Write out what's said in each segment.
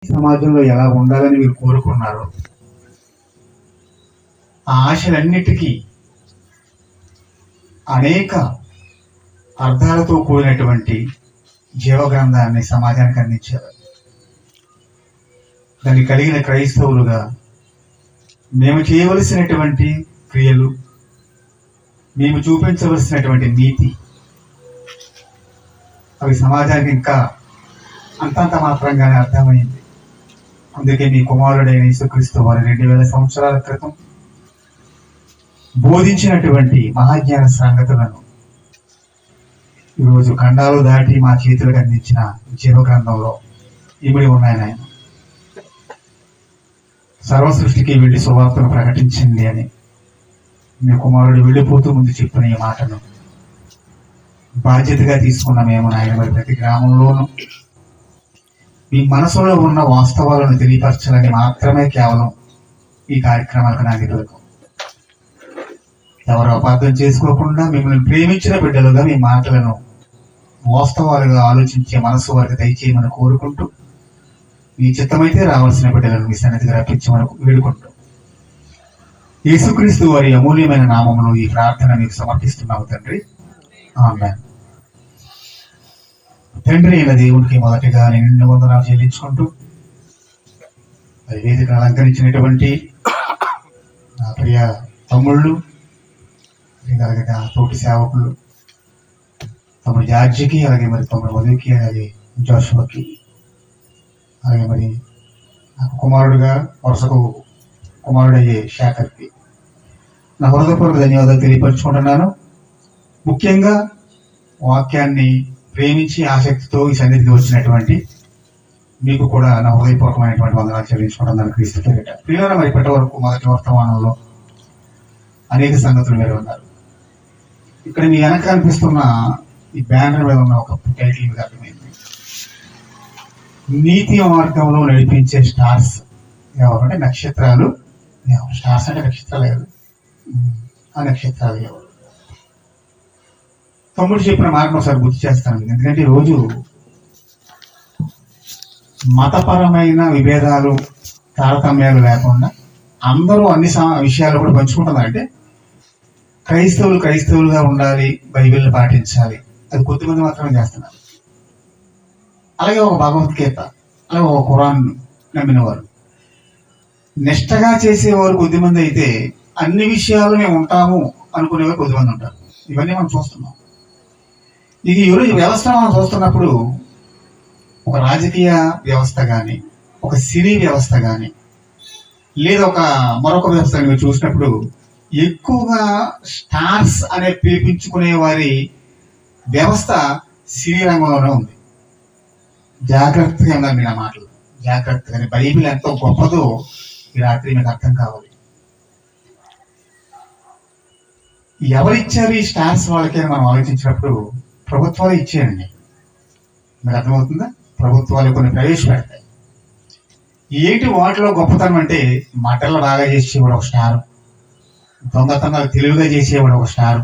సమాజంలో ఎలా ఉండాలని మీరు కోరుకున్నారో ఆ ఆశలన్నిటికీ అనేక అర్థాలతో కూడినటువంటి జీవగ్రంథాన్ని సమాజానికి అందించారు. దాన్ని కలిగిన క్రైస్తవులుగా మేము చేయవలసినటువంటి క్రియలు, మేము చూపించవలసినటువంటి నీతి, అవి సమాజానికి ఇంకా అంతంత మాత్రంగానే అర్థమైంది. అందుకే మీ కుమారుడైన యేసుక్రీస్తు వారు 2000 సంవత్సరాల క్రితం బోధించినటువంటి మహాజ్ఞాన సంగతులను ఈరోజు ఖండాలు దాటి మా చేతులకు అందించిన జీవగ్రంథంలో ఇమిడి ఉన్నాయని ఆయన సర్వ సృష్టికి వెళ్ళి సువార్తను ప్రకటించింది అని మీ కుమారుడు వెళ్ళిపోతూ ముందు చెప్పిన ఈ మాటను బాధ్యతగా తీసుకున్న మేము నాయన మరి ప్రతి గ్రామంలోనూ మీ మనసులో ఉన్న వాస్తవాలను తెలియపరచాలని మాత్రమే కేవలం ఈ కార్యక్రమాలకు నాయకులకు ఎవరు అపార్థం చేసుకోకుండా మిమ్మల్ని ప్రేమించిన బిడ్డలుగా మీ మాటలను వాస్తవాలుగా ఆలోచించే మనసు వారికి దయచేయమని కోరుకుంటూ, మీ చిత్తమైతే రావాల్సిన బిడ్డలను మీ సన్నిధికి రప్పించమని వేడుకుంటూ యేసుక్రీస్తు వారి అమూల్యమైన నామములో ఈ ప్రార్థన మీకు సమర్పిస్తున్నాము తండ్రి. ఆమేన్. తండ్రి అయిన దేవుడికి మొదటిగా నేను వందనాలు చెల్లించుకుంటూ, వేదికను అలంకరించినటువంటి నా ప్రియ తమ్ముళ్ళు, అలాగే నా తోటి సేవకులు, తమ్ముడు జార్జికి, అలాగే మరి తమ్ముడు మధుకి, అలాగే జోషువకి, అలాగే మరి నాకు కుమారుడుగా వరుసకు కుమారుడయ్యే శేఖర్కి నా హృదయపూర్వక ధన్యవాదాలు తెలియపరుచుకుంటున్నాను. ముఖ్యంగా వాక్యాన్ని ప్రేమించి ఆసక్తితో ఈ సన్నిధికి వచ్చినటువంటి మీకు కూడా నా హృదయపూర్వకమైనటువంటి వందనాలు చెల్లించుకుంటున్నాను క్రీస్తు పేరిట. ప్రియులారా, మరి ఇప్పటి వరకు మొదటి వర్తమానంలో అనేక సంగతులు మీరు ఉన్నారు. ఇక్కడ మీ వెనక కనిపిస్తున్న ఈ బ్యానర్ మీద ఉన్న ఒక టైటిల్ మీకు అర్థమైంది. నీతి మార్గంలో నడిపించే స్టార్స్ ఎవరు అంటే నక్షత్రాలు ఎవరు. స్టార్స్ అంటే నక్షత్రాలు ఎవరు, ఆ నక్షత్రాలు ఎవరు. తమ్ముడు చెప్పిన మాట ఒకసారి గుర్తు చేస్తాను. ఎందుకంటే ఈరోజు మతపరమైన విభేదాలు, తారతమ్యాలు లేకుండా అందరూ అన్ని విషయాలు కూడా పంచుకుంటున్నారంటే క్రైస్తవులుగా ఉండాలి, బైబిల్ని పాటించాలి, అది కొద్దిమంది మాత్రమే చేస్తున్నారు. అలాగే ఒక భగవద్గీత, అలాగే ఒక ఖురాన్ నమ్మిన వారు, నిష్టగా చేసేవారు కొద్దిమంది అయితే అన్ని విషయాలు మేము ఉంటాము అనుకునేవారు కొద్దిమంది ఉంటారు. ఇవన్నీ మనం చూస్తున్నాం. ఇక ఈరోజు వ్యవస్థ మనం చూస్తున్నప్పుడు ఒక రాజకీయ వ్యవస్థ కానీ, ఒక సినీ వ్యవస్థ కానీ, లేదా ఒక మరొక వ్యవస్థ మీరు చూసినప్పుడు ఎక్కువగా స్టార్స్ అనే పిలిపించుకునే వారి వ్యవస్థ సినీ రంగంలోనే ఉంది. జాగ్రత్తగా ఉన్నారు మీరు ఆ మాటలు, జాగ్రత్తగా. బైబిల్ ఎంతో గొప్పదో ఈ రాత్రి మీకు అర్థం కావాలి. ఎవరిచ్చారు ఈ స్టార్స్ వాళ్ళకి అని మనం ఆలోచించినప్పుడు ప్రభుత్వాలు ఇచ్చేయండి. మీకు అర్థమవుతుందా? ప్రభుత్వాలు కొన్ని ప్రవేశపెడతాయి. ఏంటి వాటిలో గొప్పతనం అంటే మాటల్లో బాగా చేసేవాడు ఒక స్టారు, దొంగతనాలు తెలివిగా చేసేవాడు ఒక స్టారు,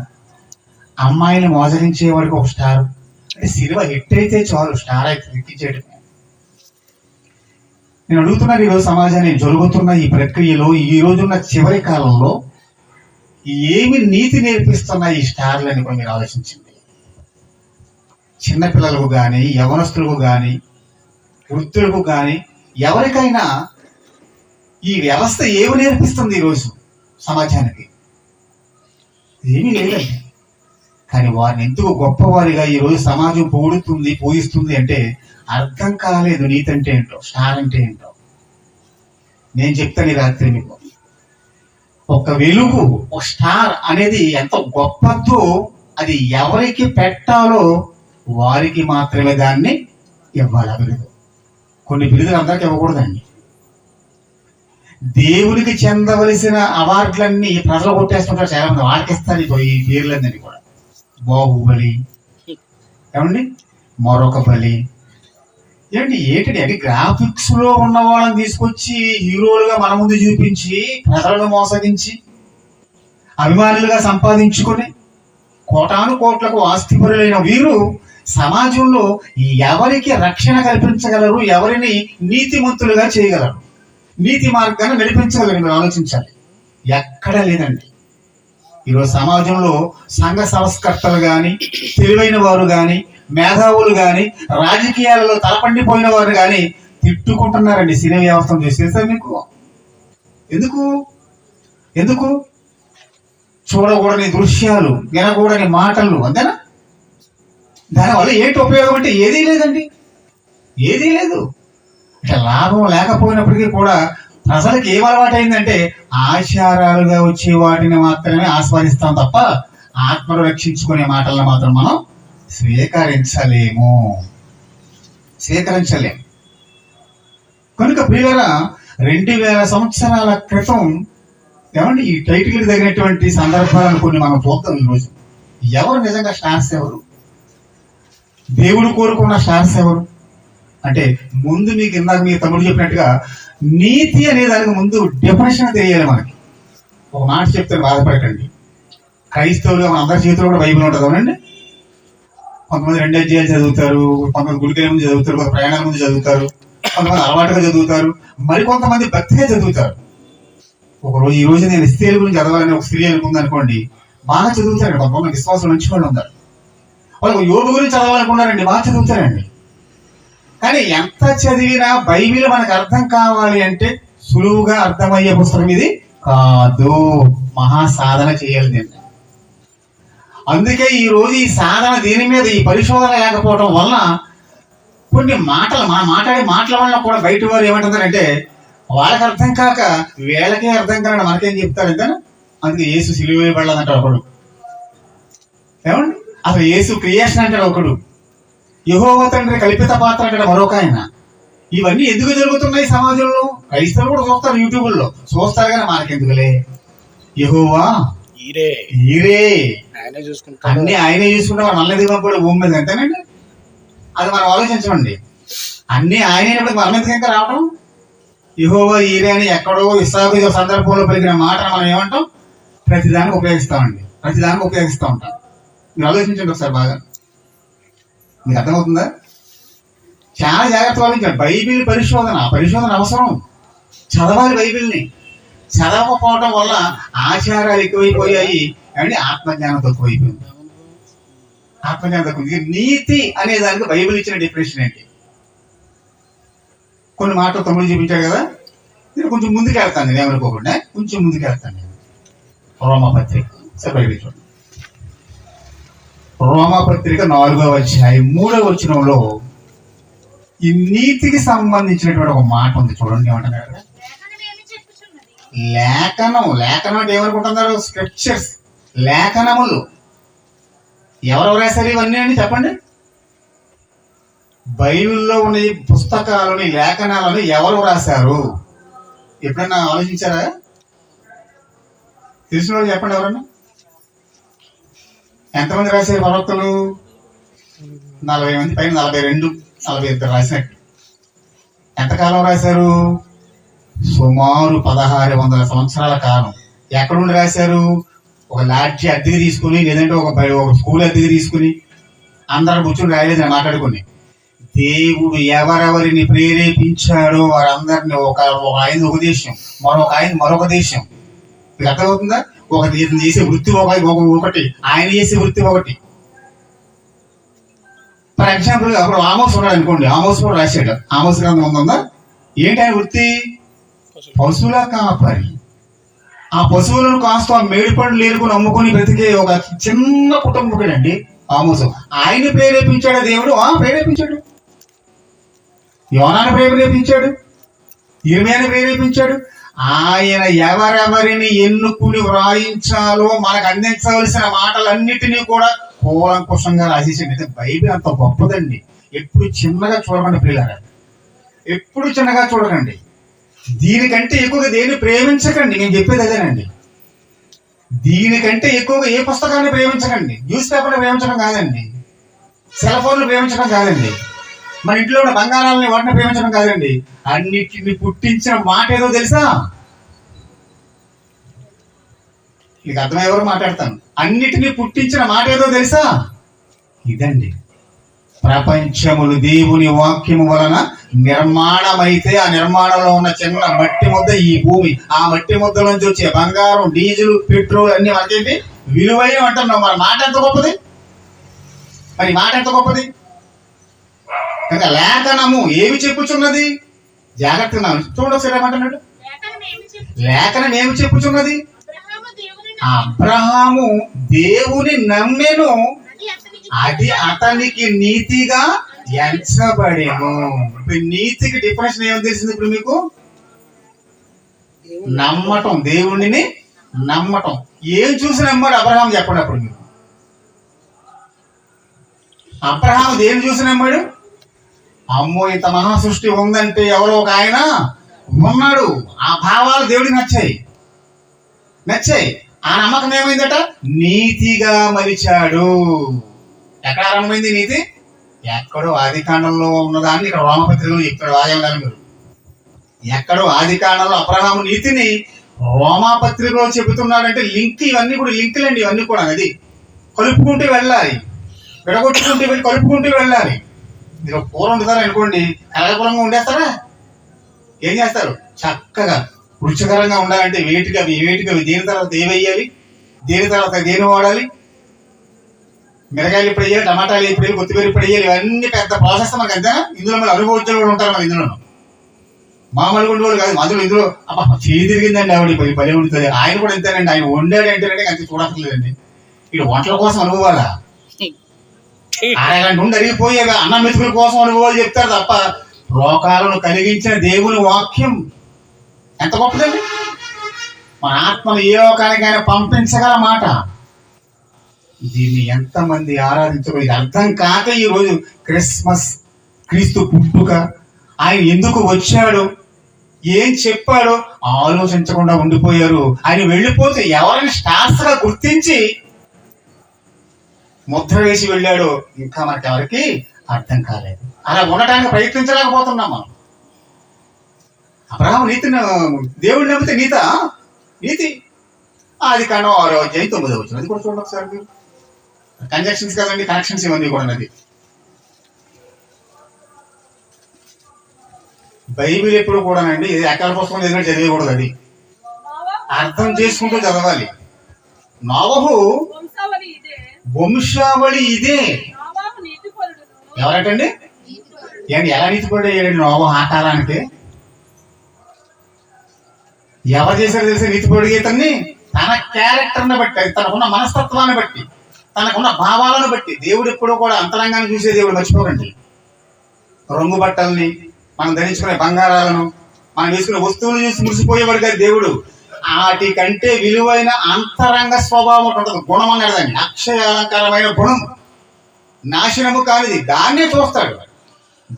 అమ్మాయిని మోసగించేవాడికి ఒక స్టారు. అంటే సినిమా హిట్ అయితే చాలు, స్టార్ అయితే ఎక్కించేయడమే. నేను అడుగుతున్నా, ఈరోజు సమాజాన్ని జరుగుతున్న ఈ ప్రక్రియలో ఈ రోజున్న చివరి కాలంలో ఏమి నీతి నేర్పిస్తున్న ఈ స్టార్లని కూడా మీరు ఆలోచించండి. చిన్నపిల్లలకు కానీ, యవనస్తులకు కానీ, వృద్ధులకు కానీ, ఎవరికైనా ఈ వ్యవస్థ ఏమి నేర్పిస్తుంది ఈరోజు సమాజానికి? ఏమీ లేదండి. కానీ వారిని ఎందుకు గొప్పవారిగా ఈరోజు సమాజం పొగుడుతుంది, పూజిస్తుంది అంటే అర్థం కాలేదు. నీతి అంటే ఏంటో, స్టార్ అంటే ఏంటో నేను చెప్తాను ఈ రాత్రి మీకు. ఒక వెలుగు, ఒక స్టార్ అనేది ఎంత గొప్పదో అది ఎవరికి పెట్టాలో వారికి మాత్రమే దాన్ని ఇవ్వాలి. ఆ బిరుదు, కొన్ని బిరుదులు అందరికి ఇవ్వకూడదండి. దేవునికి చెందవలసిన అవార్డులన్నీ ప్రజలు కొట్టేస్తుంటారు చాలా మంది, వాళ్ళకి ఇస్తారు ఈ పేర్లన్నీ కూడా. బాహుబలి ఏమండి, మరొక బలి ఏంటి అంటే గ్రాఫిక్స్ లో ఉన్న వాళ్ళని తీసుకొచ్చి హీరోలుగా మన ముందు చూపించి ప్రజలను మోసగించి అభిమానులుగా సంపాదించుకొని కోటాను కోట్లకు ఆస్తిపరులైన వీరు సమాజంలో ఎవరికి రక్షణ కల్పించగలరు, ఎవరిని నీతిమంతులుగా చేయగలరు, నీతి మార్గాన్ని నడిపించగలరు, మీరు ఆలోచించాలి. ఎక్కడా లేదండి. ఈరోజు సమాజంలో సంఘ సంస్కర్తలు కానీ, తెలివైన వారు కానీ, మేధావులు కానీ, రాజకీయాలలో తలపండిపోయిన వారు కానీ తిట్టుకుంటున్నారండి సినీ వ్యవస్థను చూసి. తెలుసా మీకు? ఎందుకు ఎందుకు చూడకూడని దృశ్యాలు, వినకూడని మాటలు, అంతేనా? దానివల్ల ఏంటి ఉపయోగం అంటే ఏదీ లేదండి, ఏదీ లేదు. అంటే లాభం లేకపోయినప్పటికీ కూడా ప్రజలకు ఏం అలవాటు అయిందంటే ఆచారాలుగా వచ్చే వాటిని మాత్రమే ఆస్వాదిస్తాం తప్ప ఆత్మను రక్షించుకునే మాటలను మాత్రం మనం స్వీకరించలేము. కనుక ప్రియులారా, 2000 సంవత్సరాల క్రితం ఏమంటే ఈ టైటిల్కి తగినటువంటి సందర్భాలను కొన్ని మనం చూద్దాం. ఈరోజు ఎవరు నిజంగా స్టార్స్, ఎవరు దేవుడు కోరుకున్న స్టార్స్ ఎవరు అంటే, ముందు మీకు ఇందాక మీ తమ్ముడు చెప్పినట్టుగా నీతి అనే దానికి ముందు డెఫినేషన్ తెలియాలి మనకి. ఒక మాట చెప్తే బాధపడకండి. క్రైస్తవులుగా మన అందరి జీవితంలో కూడా బైబిల్ ఉంటుంది అవునండి. కొంతమంది 2 అధ్యాయాలు చదువుతారు, కొంతమంది గుడికెళ్ళ ముందు చదువుతారు, కొంత ప్రయాణాల ముందు చదువుతారు, కొంతమంది అలవాటుగా చదువుతారు, మరికొంతమంది భక్తిగా చదువుతారు. ఈ రోజు నేను స్త్రీల గురించి చదవాలని ఒక స్త్రీ అనుకుంది అనుకోండి, బాగా చదువుతారండి. కొంతమంది విశ్వాసం మంచి వాళ్ళు ఉన్నారు, వాళ్ళు యోగు గురించి చదవాలనుకున్నారండి, బాగా చదువుతారండి. కానీ ఎంత చదివినా బైబిల్ మనకు అర్థం కావాలి అంటే సులువుగా అర్థమయ్యే పుస్తకం ఇది కాదు. మహా సాధన చేయాలి దీన్ని. అందుకే ఈ రోజు ఈ సాధన, దీని మీద ఈ పరిశోధన లేకపోవడం వలన కొన్ని మాటలు మనం మాట్లాడే మాటల వల్ల కూడా బయట వారు ఏమంటారంటే వాళ్ళకి అర్థం కాక వీళ్ళకే అర్థం కాని మనకేం చెప్తారు అంతే. అందుకే యేసు సిలువ వేయబడలేదంటాడు ఒకడు, ఏమండి అసలు యేసు క్రియేషన్ అంటాడు ఒకడు, యెహోవా తండ్రి కల్పిత పాత్ర అంటాడు మరొక ఆయన. ఇవన్నీ ఎందుకు జరుగుతున్నాయి సమాజంలో? క్రైస్తవులు కూడా చూస్తారు, యూట్యూబ్లో చూస్తారు, కానీ మనకెందుకులే, యెహోవా ఈరే అన్ని ఆయనే చూసుకుంటే మన దిగం కూడా భూమి మీద ఎంతేనండి. అది మనం ఆలోచించమండి. అన్ని ఆయనైనప్పుడు మన మీదకి ఇంకా రావడం. యెహోవా ఈరే అని ఎక్కడో ఇస్సాకు సందర్భంలో పలికిన మాటను మనం ఏమంటాం? ప్రతిదానికి ఉపయోగిస్తూ ఉంటాం. మీరు ఆలోచించండి ఒకసారి బాగా, మీకు అర్థమవుతుందా? చాలా జాగ్రత్తగా ఆలోచించండి. బైబిల్ పరిశోధన అవసరం. చదవాలి బైబిల్ని. చదవకపోవడం వల్ల ఆచారాలు ఎక్కువైపోయాయి అండి, ఆత్మజ్ఞానం తక్కువైపోయింది. నీతి అనే దానికి బైబిల్ ఇచ్చిన డెఫినేషన్ ఏంటి? కొన్ని మాటలు తమ్ముడు చూపించాడు కదా, నేను కొంచెం ముందుకు వెళ్తాను, నేను ఏమనుకోకుండా కొంచెం ముందుకు వెళ్తాను. నేను రోమపత్రిక బైబిల్ చూడండి. రోమపత్రిక 4వ అధ్యాయం 3వ వచనంలో ఈ నీతికి సంబంధించినటువంటి ఒక మాట ఉంది. చూడండి ఏమంటున్నారు. లేఖనం అంటే ఏమనుకుంటున్నారు? స్క్రిప్చర్స్, లేఖనములు. ఎవరు రాశారు ఇవన్నీ అని చెప్పండి. బైబిల్లో ఉన్న ఈ పుస్తకాలని, లేఖనాలను ఎవరు రాశారు? ఎప్పుడన్నా ఆలోచించారా? తెలిసిన వాళ్ళు చెప్పండి. ఎవరన్నా ఎంతమంది రాశారు ప్రవక్తలు? 40 మంది పైన, 42, 42 రాసినట్టు. ఎంతకాలం రాశారు? సుమారు 1600 సంవత్సరాల కాలం. ఎక్కడ నుండి రాశారు? ఒక లాడ్జి అద్దెకి తీసుకుని, లేదంటే ఒక స్కూల్ అద్దెకి తీసుకుని అందరూ కూర్చొని రాయలేదని మాట్లాడుకుని, దేవుడు ఎవరెవరిని ప్రేరేపించాడో వారందరినీ ఒక ఆయన ఒక దేశం, మరొక ఆయన మరొక దేశం. మీకు అర్థమవుతుందా? ఒకటి చేసే వృత్తి ఒకటి, ఆయన చేసే వృత్తి ఒకటి. ఫర్ ఎగ్జాంపుల్ అప్పుడు ఆమోస్ ఉన్నాడు అనుకోండి, ఆమోస్ కూడా రాశాడు. ఆమోస్ గ్రంథం ఉందా? ఏంటి ఆయన వృత్తి? పశువుల కాపరి. ఆ పశువులను కాస్త మేడిపండ్లు ఏరుకుని అమ్ముకుని బ్రతికే ఒక చిన్న కుటుంబకుడండి ఆమోసు. ఆయన ప్రేరేపించాడు దేవుడు, ప్రేరేపించాడు. యోనాను ప్రేరేపించాడు, ఇర్మియాని ప్రేరేపించాడు. ఆయన ఎవరెవరిని ఎన్నుకుని వ్రాయించాలో మనకు అందించవలసిన మాటలన్నిటినీ కూడా కూలంకుషంగా రాసేసాడు. బైబిల్ అంత గొప్పదండి. ఎప్పుడు చిన్నగా చూడకండి ప్రియులారా, ఎప్పుడు చిన్నగా చూడకండి. దీనికంటే ఎక్కువగా దేన్ని ప్రేమించకండి. నేను చెప్పేది అదేనండి. దీనికంటే ఎక్కువగా ఏ పుస్తకాన్ని ప్రేమించకండి. న్యూస్ పేపర్ని ప్రేమించడం కాదండి, సెల్ ఫోన్లు ప్రేమించడం కాదండి, మన ఇంట్లో ఉన్న బంగారాలని వాటిని ప్రేమించడం కాదండి. అన్నిటిని పుట్టించిన మాట ఏదో తెలుసా? మీకు అర్థమయ్యే వరకు మాట్లాడతాను. అన్నిటిని పుట్టించిన మాట ఏదో తెలుసా? ఇదండి. ప్రపంచములు దేవుని వాక్యము వలన నిర్మాణమైతే ఆ నిర్మాణంలో ఉన్న చిన్న మట్టి ముద్ద ఈ భూమి, ఆ మట్టి ముద్ద నుంచి వచ్చే బంగారం, డీజిల్, పెట్రోల్ అన్ని మనకేంటి విలువైన అంటున్నాం. మన మాట ఎంత గొప్పది, మరి మాట ఎంత గొప్పది. కనుక లేఖనము ఏమి చెప్పుచున్నది, జాగ్రత్తగా చూడండి ఒకసారి ఏమంటున్నాడు. లేఖనం ఏమి చెప్పుచున్నది, అబ్రహాము దేవుని నమ్మెను, అది అతనికి నీతిగా ఎంచబడెను. ఇప్పుడు నీతికి డిఫరెన్స్ ఏమని తెలిసింది ఇప్పుడు మీకు? నమ్మటం, దేవుడిని నమ్మటం. ఏం చూసి నమ్మాడు అబ్రహాం చెప్పండి. అప్పుడు మీకు అబ్రహాం దేని చూసి నమ్మాడు? అమ్మో ఇంత మహా సృష్టి ఉందంటే ఎవరో ఒక ఆయన ఉన్నాడు, ఆ భావాలు దేవుడికి నచ్చాయి. ఆ నమ్మకం ఏమైందట? నీతిగా మలిచాడు. ఎక్కడ ఆరంభమైంది నీతి? ఎక్కడో ఆది కాండంలో ఉన్నదాన్ని ఇక్కడ రోమపత్రికలో చెప్తాడు. వాదనలు మీరు ఎక్కడో ఆది కాండంలో అబ్రహాము నీతిని రోమాపత్రికలో చెబుతున్నాడంటే లింక్, ఇవన్నీ కూడా లింకులండి. ఇవన్నీ కూడా అది కలుపుకుంటూ వెళ్ళాలి, విడగొట్టుకుంటూ వెళ్ళి కలుపుకుంటూ వెళ్ళాలి. మీరు కూర వండుతారా అనుకోండి, కలగపురంగా ఉండేస్తారా? ఏం చేస్తారు? చక్కగా రుచికరంగా ఉండాలంటే వేటికి అవి దేని తర్వాత ఏవేయాలి, దేని తర్వాత దేని వాడాలి, మిరగాయలు ఇప్పుడు వేయాలి, టమాటాలు ఇప్పుడు వేయాలి, కొత్తిమీర ఇప్పుడు వేయాలి. ఇవన్నీ పెద్ద ప్రాసెస్ మనకు అంతేనా? ఇందులో మన అనుభవించిన కూడా ఉంటారు. మన ఇందులో మామూలుగా ఉండేవాళ్ళు కాదు. అందులో ఇందులో అబ్బా చేయి తిరిగిందండి ఆవిడ పని ఉంటుంది. ఆయన కూడా ఎంతేనండి, ఆయన వండాడు అంటేనంటే అంత చూడక్కర్లేదండి. ఇటు వంటల కోసం అనుభవాలా? అరగంట ఉండి అరిగిపోయేవి అన్నం మెతుకుల కోసం అనుభవాలు చెప్తారు తప్ప లోకాలను కలిగించిన దేవుని వాక్యం ఎంత గొప్పదండి. మన ఆత్మను ఏ లోకానికైనా పంపించగల మాట. దీన్ని ఎంతమంది ఆరాధించరు? ఇది అర్థం కాక ఈరోజు క్రిస్మస్, క్రీస్తు పుట్టుక, ఆయన ఎందుకు వచ్చాడు, ఏం చెప్పాడో ఆలోచించకుండా ఉండిపోయారు. ఆయన వెళ్ళిపోతే ఎవరిని స్టార్స్ గా గుర్తించి ముద్ర వేసి వెళ్ళాడో ఇంకా మనకి ఎవరికి అర్థం కాలేదు. అలా ఉండటానికి ప్రయత్నించలేకపోతున్నాం మనం. అబ్రహాము నీతిని, దేవుడిని నమ్మితే నీతి ఆది కాండం 6వ అధ్యాయం 9వ వచనం. అది కూడా చూడండి ఒకసారి. మీరు కంజక్షన్స్ కదండి, కనెక్షన్స్ ఇవన్నీ కూడా ఉన్నది. బైబిల్ ఎప్పుడు కూడానండి ఇది ఎక్కడ పుస్తకం చదివినట్టు చదివకూడదు. అది అర్థం చేసుకుంటూ చదవాలి. నోవహు వంశావళి ఇదే. ఎవరటండి? ఏంటి ఎలా నీతిపరుడు అయ్యాడు నోవహు ఆ కాలానికి? ఎవరు చేశారు తెలిసే నీతిపరుడు ఇతన్ని? తన క్యారెక్టర్ని బట్టి, తనకున్న మనస్తత్వాన్ని బట్టి, తనకున్న భావాలను బట్టి. దేవుడు ఎప్పుడూ కూడా అంతరంగాన్ని చూసే దేవుడు, మర్చిపోకండి. రంగు బట్టల్ని, మనం ధరించుకునే బంగారాలను, మనం వేసుకునే వస్తువులు చూసి మురిసిపోయేవాడు కాదు దేవుడు. వాటి కంటే విలువైన అంతరంగ స్వభావం ఉంటుంది, గుణం అన్నాడు దాన్ని. అక్షయాలంకారమైన గుణం, నాశనము కానిది, దాన్నే చూస్తాడు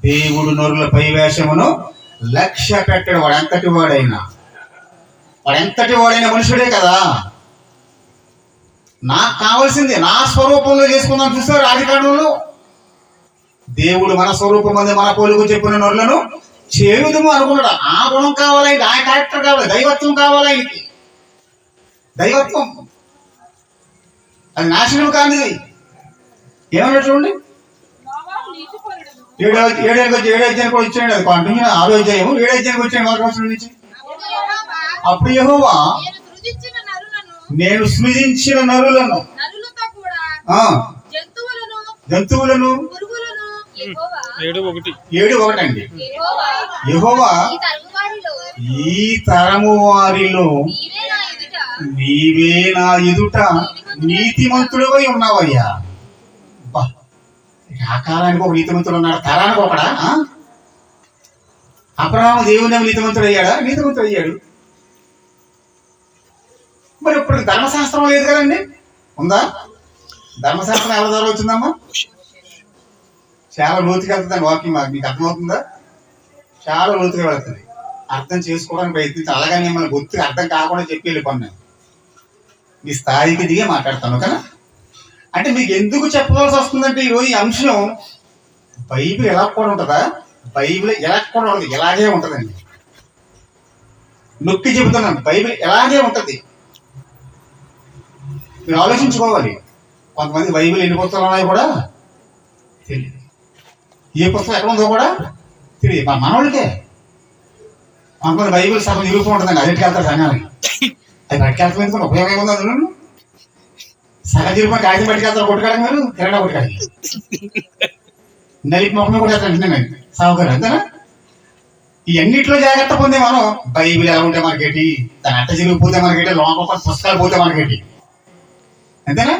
దేవుడు. నరుల పైవేషమును లక్ష్య పెట్టడు. వాడు ఎంతటి వాడైనా మనుషుడే కదా. నాకు కావాల్సింది నా స్వరూపంలో చేసుకుందాం చూస్తారు ఆది కాండంలో. దేవుడు మన స్వరూపం మంది మన పోలుగు చెప్పిన నరులను చేయుదుము అనుకున్నాడు. ఆ గుణం కావాలి, ఆ క్యారెక్టర్ కావాలి, దైవత్వం కావాలి ఆయనకి. దైవత్వం అది నాశనం కానిది. ఏమన్నా చూడండి, 7వ అధ్యాయానికి కూడా ఇచ్చాడు. అది కంటిన్యూ 6వ అధ్యాయం 7వ అధ్యాయానికి వచ్చాడు 1వ వచనం నుంచి. అప్పుడు యెహోవా నేను సృజించిన నరులను, జంతువులను 7:1 అండి. యెహోవా ఈ తరము వారిలో నీవే నా ఎదుట నీతిమంతుడివై ఉన్నావయ్యా. ఆ కాలానికి ఒక నీతిమంతుడు ఉన్నాడు, తరానికి ఒకడా? అబ్రహాము దేవుని నీతిమంతుడు అయ్యాడా? నీతిమంతుడు అయ్యాడు. మరి ఇప్పుడు ధర్మశాస్త్రం లేదు కదండి, ఉందా? ధర్మశాస్త్రం ఎవరి ద్వారా వచ్చిందమ్మా? చాలా లోతుగా వెళ్తుందండి వాక్యం. మీకు అర్థమవుతుందా? చాలా లోతుగా వెళ్తుంది. అర్థం చేసుకోవడానికి ప్రయత్నించి అలాగే మిమ్మల్ని గుర్తుగా అర్థం కాకుండా చెప్పి వెళ్ళిపోను. మీ స్థాయికి దిగే మాట్లాడతాను కదా. అంటే మీకు ఎందుకు చెప్పవలసి వస్తుందంటే ఈరోజు ఈ అంశం బైబిల్ ఎలా కూడా ఉంటుందా? బైబిల్ ఎలా కూడా ఉంటుంది, ఎలాగే ఉంటుందండి. నొక్కి చెబుతున్నాను, బైబిల్ ఎలాగే ఉంటుంది. మీరు ఆలోచించుకోవాలి. కొంతమంది బైబిల్ ఎన్ని పుస్తకాలు ఉన్నాయో కూడా తెలియదు. ఏ పుస్తకం ఎక్కడ ఉందో కూడా తెలియదు. మనోళ్ళకే అనుకున్న బైబిల్ సగం తిరుగుతూ ఉంటుందండి. అది ఎట్టుకెళ్తారు సంఘానికి. అది పట్టుకెళ్తాం ఎందుకు ఉపయోగం ఏముంది అందులో? సగం తిరుగుని కాగితం పట్టుకెళ్తారు కొట్టుకాడకి, మీరు కిరాణా కొట్టుకాడికి నలిపి మొక్కమే కూడా వెళ్తాను సాగుగారు అంతేనా? ఇవన్నిట్లో జాగ్రత్త పొందే మనం బైబిల్ ఎలా ఉంటే మనకేటి, దాని అట్ట చిరిగిపోతే మనకేటి, లోపల పుస్తకాలు పోతే మనకేటి, అంతేనా?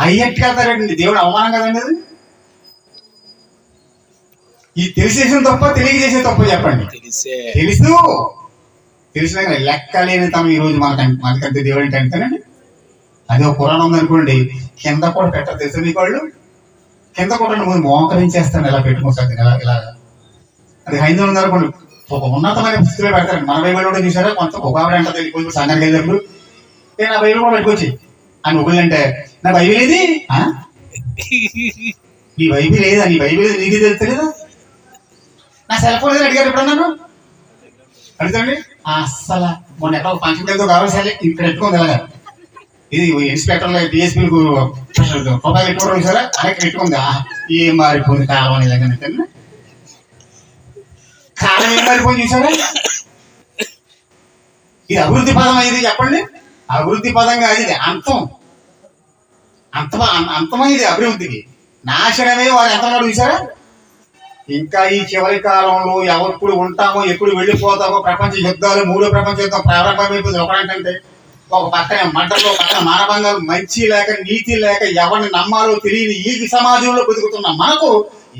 అవి ఎట్టుకెళ్తారండి. దేవుడు అవమానం కదండి అది. ఈ తెలిసేసిన తప్ప తెలియజేసే తప్ప చెప్పండి. తెలిసిన లెక్క లేని తమ ఈ రోజు మనకంతే దేవుడు ఏంటి అంతేనండి. అదే ఒక పురాణం ఉందనుకోండి, కింద కూడా పెట్టరు తెలుసా మీకు వాళ్ళు? కింద కూడా ముందు మోకరించేస్తాను ఇలా పెట్టుకుంటాను ఇలా. అది హైందవులు ఉందనుకోండి, ఒక ఉన్నతమైన పుస్తకాలు పెడతారండి. మన బైబిల్ కూడా చూసారా, కొంత ఒక ఆవిడ అంట తెలియదు సంఘానికి వెళ్ళినప్పుడు, నా బైబిల్ కూడా పెట్టుకోవచ్చు అని ఒకళ్ళు అంటే, నా బైబిల్ ఏది? నీ బైబిల్ ఏదా? నీ బైబిల్ నీకు తెలుస్తలేదా? నా సెల్ ఫోన్ ఏదో అడిగారు ఇప్పుడు నన్ను అడుగుతాండి. అస్సలు మొన్న ఎక్కడ ఫంక్షన్ వెళ్తూ కావాలి ఇక్కడ పెట్టుకుంది ఎలాగా, ఇది ఇన్స్పెక్టర్లు డిఎస్పీ రూపాయలు ఎక్కువ చూసారా, అలా పెట్టుకుంది. ఏం మారిపోయింది కాలం అనేది, కాలం ఏం మారిపోయింది చూసారా? ఇది అభివృద్ధి పదం అయింది చెప్పండి. అభివృద్ధి పదం కాదు ఇది, అంతమైంది అభివృద్ధికి. నాశనమే వారు ఎంతనాడు చూసారా? ఇంకా ఈ చివరి కాలంలో ఎప్పుడు ఉంటామో ఎప్పుడు వెళ్ళిపోతామో, ప్రపంచ యుద్ధాలు, మూడో ప్రపంచ యుద్ధం ప్రారంభమైపోతుంది. ఒకటంటే ఒక పక్కన మంటలు, పక్కన మానవంగాలు, మంచి లేక నీతి లేక ఎవరిని నమ్మాలో తెలియని ఈ సమాజంలో బతుకుతున్న మనకు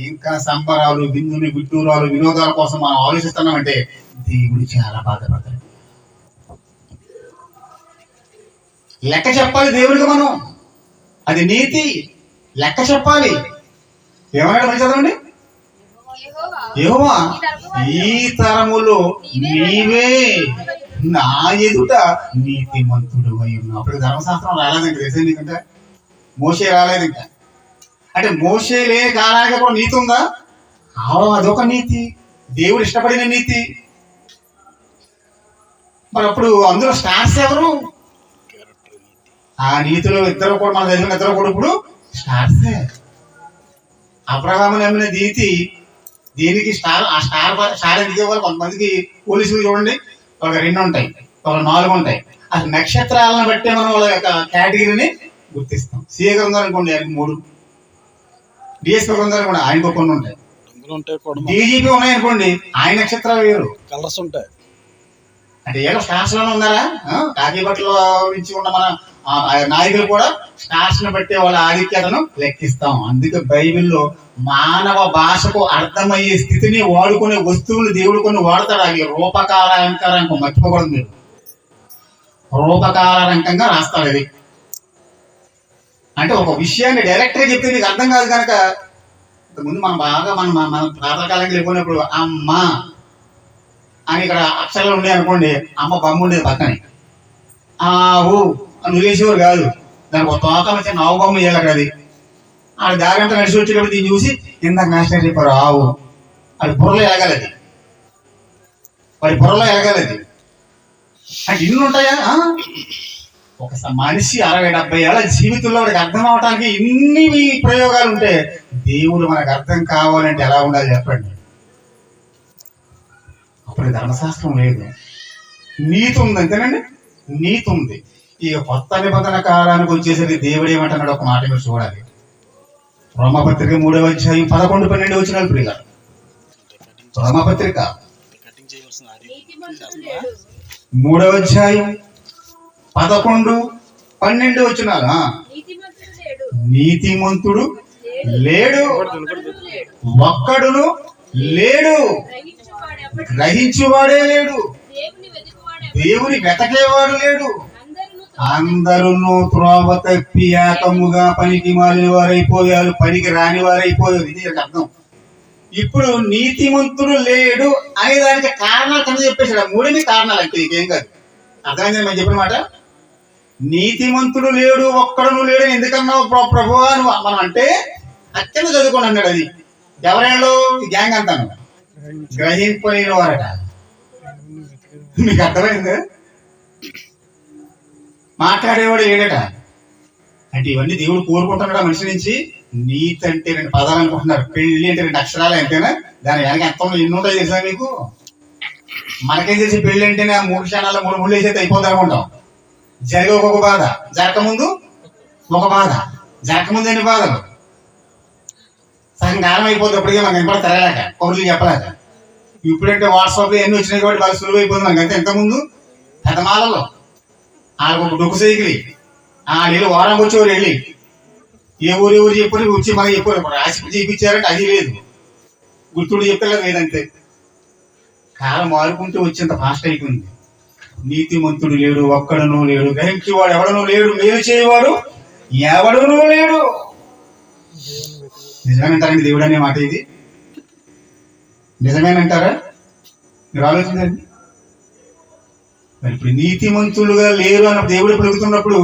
ఇంకా సంబరాలు, బిందుని విడ్డూరాలు, వినోదాల కోసం మనం ఆలోచిస్తున్నామంటే దేవుడు చాలా బాధపడతాడు. లెక్క చెప్పాలి దేవుడికి మనం, అది నీతి. లెక్క చెప్పాలి. ఏమన్నాడు మరి చదవండి. యెహోవా ఈ తరములో నీవే నా ఎదుట నీతిమంతుడు అయి ఉన్నావు. అప్పుడు ధర్మశాస్త్రం రాలేదండి తెలుసా నీకంటే, మోషే రాలేదు ఇంకా. అంటే మోషే లే కాలానికి కూడా నీతి ఉందా? అదొక నీతి, దేవుడు ఇష్టపడిన నీతి. మరి అప్పుడు అందులో స్టార్స్ ఎవరు? ఆ నీతిలో ఇద్దరు కూడా మన చదివిన ఇద్దరు కూడా ఇప్పుడు స్టార్సే. అబ్రహాము నమ్మిన నీతి దీనికి స్టార్, ఆ స్టార్ ఎందుకు ఇవ్వాలి? కొంతమందికి పోలీసులు చూడండి, ఒక 2 ఉంటాయి, ఒక 4 ఉంటాయి. అసలు నక్షత్రాలను బట్టే మనం వాళ్ళ యొక్క కేటగిరీని గుర్తిస్తాం. సీఏ గ్రంథం అనుకోండి ఆయనకి 3, డిఎస్పీ గ్రంథం అనుకోండి ఆయనకు కొన్ని ఉంటాయి, డీజీపీ ఉన్నాయనుకోండి ఆయన నక్షత్రాలు వేరు, కలర్స్ ఉంటాయి. అంటే ఏదో స్టార్స్ లోనే ఉన్నారా? కాకి బట్టల నుంచి ఉన్న మన నాయకులు కూడా స్టార్స్ ను బట్టి వాళ్ళ ఆధిక్యతను లెక్కిస్తాం. అందుకే బైబిల్లో మానవ భాషకు అర్థమయ్యే స్థితిని వాడుకునే వస్తువులు దేవుడు కొన్ని వాడతాడు. అవి రూపకాలంకరంగా మర్చిపోకూడదు మీరు, రూపకాలంకంగా రాస్తాడు. అది అంటే ఒక విషయాన్ని డైరెక్ట్ గా చెప్తే మీకు అర్థం కాదు కనుక, ముందు మనం బాగా మన పాతకాలంకి వెళ్ళిపోయినప్పుడు అమ్మ అని ఇక్కడ అక్షరాలు ఉండే అనుకోండి, అమ్మ బొమ్మ ఉండేది పక్కనే. ఆవు అని వదిలేసేవారు కాదు, దానికి ఒక తోక వచ్చి ఆవు బొమ్మ వేయాలి. అది ఆ దారి అంతా నడిచి వచ్చేటప్పుడు దీన్ని చూసి ఇందాక నేషనల్ చెప్పారు ఆవు, అది బుర్రలో ఎలగాలది, వాడి బుర్రలో ఎలగాలది. అంటే ఇన్ని ఉంటాయా? ఒక మనిషి 60-70 ఏళ్ళ జీవితంలో వాడికి అర్థం అవటానికి ఇన్ని ప్రయోగాలు ఉంటే, దేవుడు మనకు అర్థం కావాలంటే ఎలా ఉండాలి చెప్పండి? అప్పుడు ధర్మశాస్త్రం లేదు, నీతి ఉంది, అంతేనండి, నీతి ఉంది. ఈ కొత్త నిబంధన కాలానికి వచ్చేసరికి దేవుడు ఏమంటున్నాడు ఒక మాట మీరు చూడాలి. రోమపత్రిక 3వ అధ్యాయం 11-12 వచనాలు ప్రియులారా. రోమపత్రిక 3వ అధ్యాయం 11-12 వచనాలు. నీతిమంతుడు లేడు, ఒక్కడును లేడు, గ్రహించువాడే లేడు, దేవుని వెతకేవాడు లేడు, అందరూ త్రోవ తప్పి ఏకముగా పనికి మాలిన వారైపోయారు, పనికి రాని వారైపోయారు. ఇది అర్థం. ఇప్పుడు నీతిమంతుడు లేడు అనే దానికి కారణాలు కింద చెప్పేసాడు. 3 కారణాలు అంటే ఇంకేం కాదు. అర్థమైంది మనం చెప్పిన మాట. నీతిమంతుడు లేడు, ఒక్కడును లేడు ఎందుకన్నావు ప్రభువా నువ్వు మనం అంటే అత్యంత చదువుకోండి అన్నాడు. అది ఎవరేళ్ళు గ్యాంగ్ అంటాను, గ్రహింపలేని వారట. మీకు అర్థమైంది? మాట్లాడేవాడు లేడట. అంటే ఇవన్నీ దేవుడు కోరుకుంటున్నాడు మనిషి నుంచి. నీతి అంటే 2 పదాలు అనుకుంటున్నారు. పెళ్లి అంటే 2 అక్షరాలు అంతేనా? దాని వెనక ఎంత ఎన్ని ఉంటాయి తెలుసా మీకు? మనకేం చేసి పెళ్లి అంటేనే 3 క్షణాల్లో 3 ముళ్ళు వేసేది అయిపోతుంది అనుకుంటాం. జరిగే ఒక బాధ, జరగకముందు ఒక బాధ, జరగకముందు ఎన్ని బాధలు, సగం కాలం అయిపోతుంది. అప్పటికే మనకి ఎంత తిరగలేక కౌరులు చెప్పలేక. ఇప్పుడంటే వాట్సాప్లో ఎన్ని వచ్చినాయి కాబట్టి బాగా సులువు అయిపోతుంది మనకి. అంతే ఇంతకుముందు పెద్దమాలలో వాళ్ళకు డొక్కు సైకిలి వీళ్ళు వారానికి వచ్చేవారు వెళ్ళి ఏ ఊరు చెప్పారు వచ్చి మనకి చెప్పారు. రాసి చేయించారంటే అది లేదు, గుర్తుడు చెప్పారు లేదంతే. కాలం మారుకుంటూ వచ్చేంత ఫాస్ట్ అయిపోయింది. నీతిమంతుడు లేడు, ఒక్కడనూ లేడు, గ్రహించేవాడు ఎవడనూ లేడు, మేలు చేయవాడు ఎవడనూ లేడు. నిజమేనంటారండి దేవుడు అనే మాట? ఇది నిజమేనంటారా? మీరు ఆలోచించండి. మరి ఇప్పుడు నీతిమంతులుగా లేరు అన్న దేవుడు పలుకుతున్నప్పుడు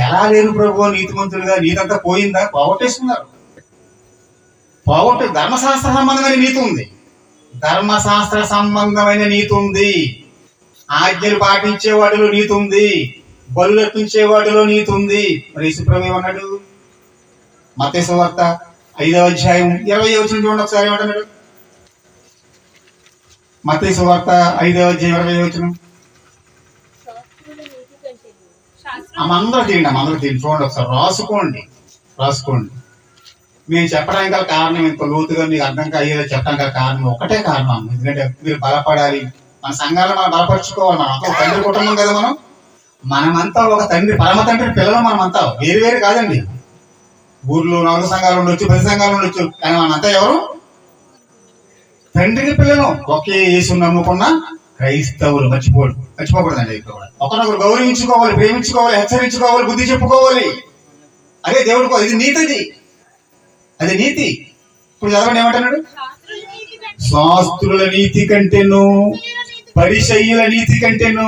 ఎలా లేరు ప్రభు నీతిమంతులుగా? నీతంతా పోయిందా? పోగొట్టేసుకున్నారు. ధర్మశాస్త్ర సంబంధమైన నీతి ఉంది, ధర్మశాస్త్ర సంబంధమైన నీతి ఉంది. ఆజ్ఞలు పాటించే వాటిలో నీతి ఉంది, బలులు అర్పించే వాటిలో నీతి ఉంది. మరి యేసుప్రభు ఏమన్నాడు? మత్తయి సువార్త 5వ అధ్యాయం 20వ వచనం చూడండి ఒకసారి. ఏమంటున్నాడు? మత్తయి సువార్త 5వ అధ్యాయం 20వ వచనం. అందరూ తీయండి చూడండి ఒకసారి, రాసుకోండి. మేము చెప్పడానికి గల కారణం, ఇంత లోతుగా మీకు అర్థం అయ్యేలా చెప్పడానికి గల కారణం ఒకటే కారణం. ఎందుకంటే మీరు బలపడాలి, మన సంఘాలను మనం బలపరుచుకోవాలి. మనమంతా ఒక తండ్రి కుటుంబం కదా. మనమంతా ఒక తండ్రి, పరమ తండ్రి పిల్లలు. మనమంతా వేరు కాదండి. ఊర్లో 4 సంఘాలు ఉండొచ్చు, 10 సంఘాలు ఉండొచ్చు, కానీ మనమంతా ఎవరు? తండ్రికి పిల్లలు. ఒకే యేసుని నమ్ముకున్న క్రైస్తవులు. మర్చిపోకూడదండి. ఇక్కడ ఒకరినొకరు గౌరవించుకోవాలి, ప్రేమించుకోవాలి, హెచ్చరించుకోవాలి, బుద్ధి చెప్పుకోవాలి. అదే దేవుడికి ఇది నీతి. అది నీతి. ఇప్పుడు చదవండి ఏమంటున్నాడు? శాస్త్రుల నీతి కంటేను పరిసయ్యుల నీతి కంటేను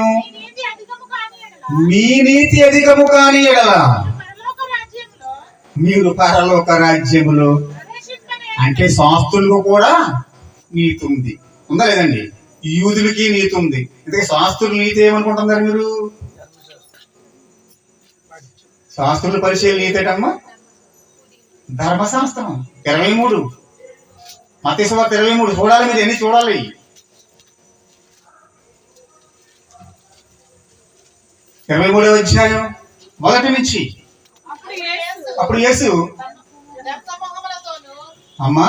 మీ నీతి అధికము కాని ఎడల మీరు పరలోక రాజ్యములో. అంటే శాస్త్రులకు కూడా నీతి ఉంది, ఉందా లేదండి? యూదులకి నీతి ఉంది. అందుకే శాస్త్రుల నీతి ఏమనుకుంటున్నారు మీరు? శాస్త్రుల పరిచయం నీతి ఏంటమ్మా? ధర్మశాస్త్రం 23, మత్తయి సువార్త 23 చూడాలి. మీరు ఎన్ని చూడాలి? 23వ అధ్యాయం 1 నుంచి. అప్పుడు యేసు అమ్మా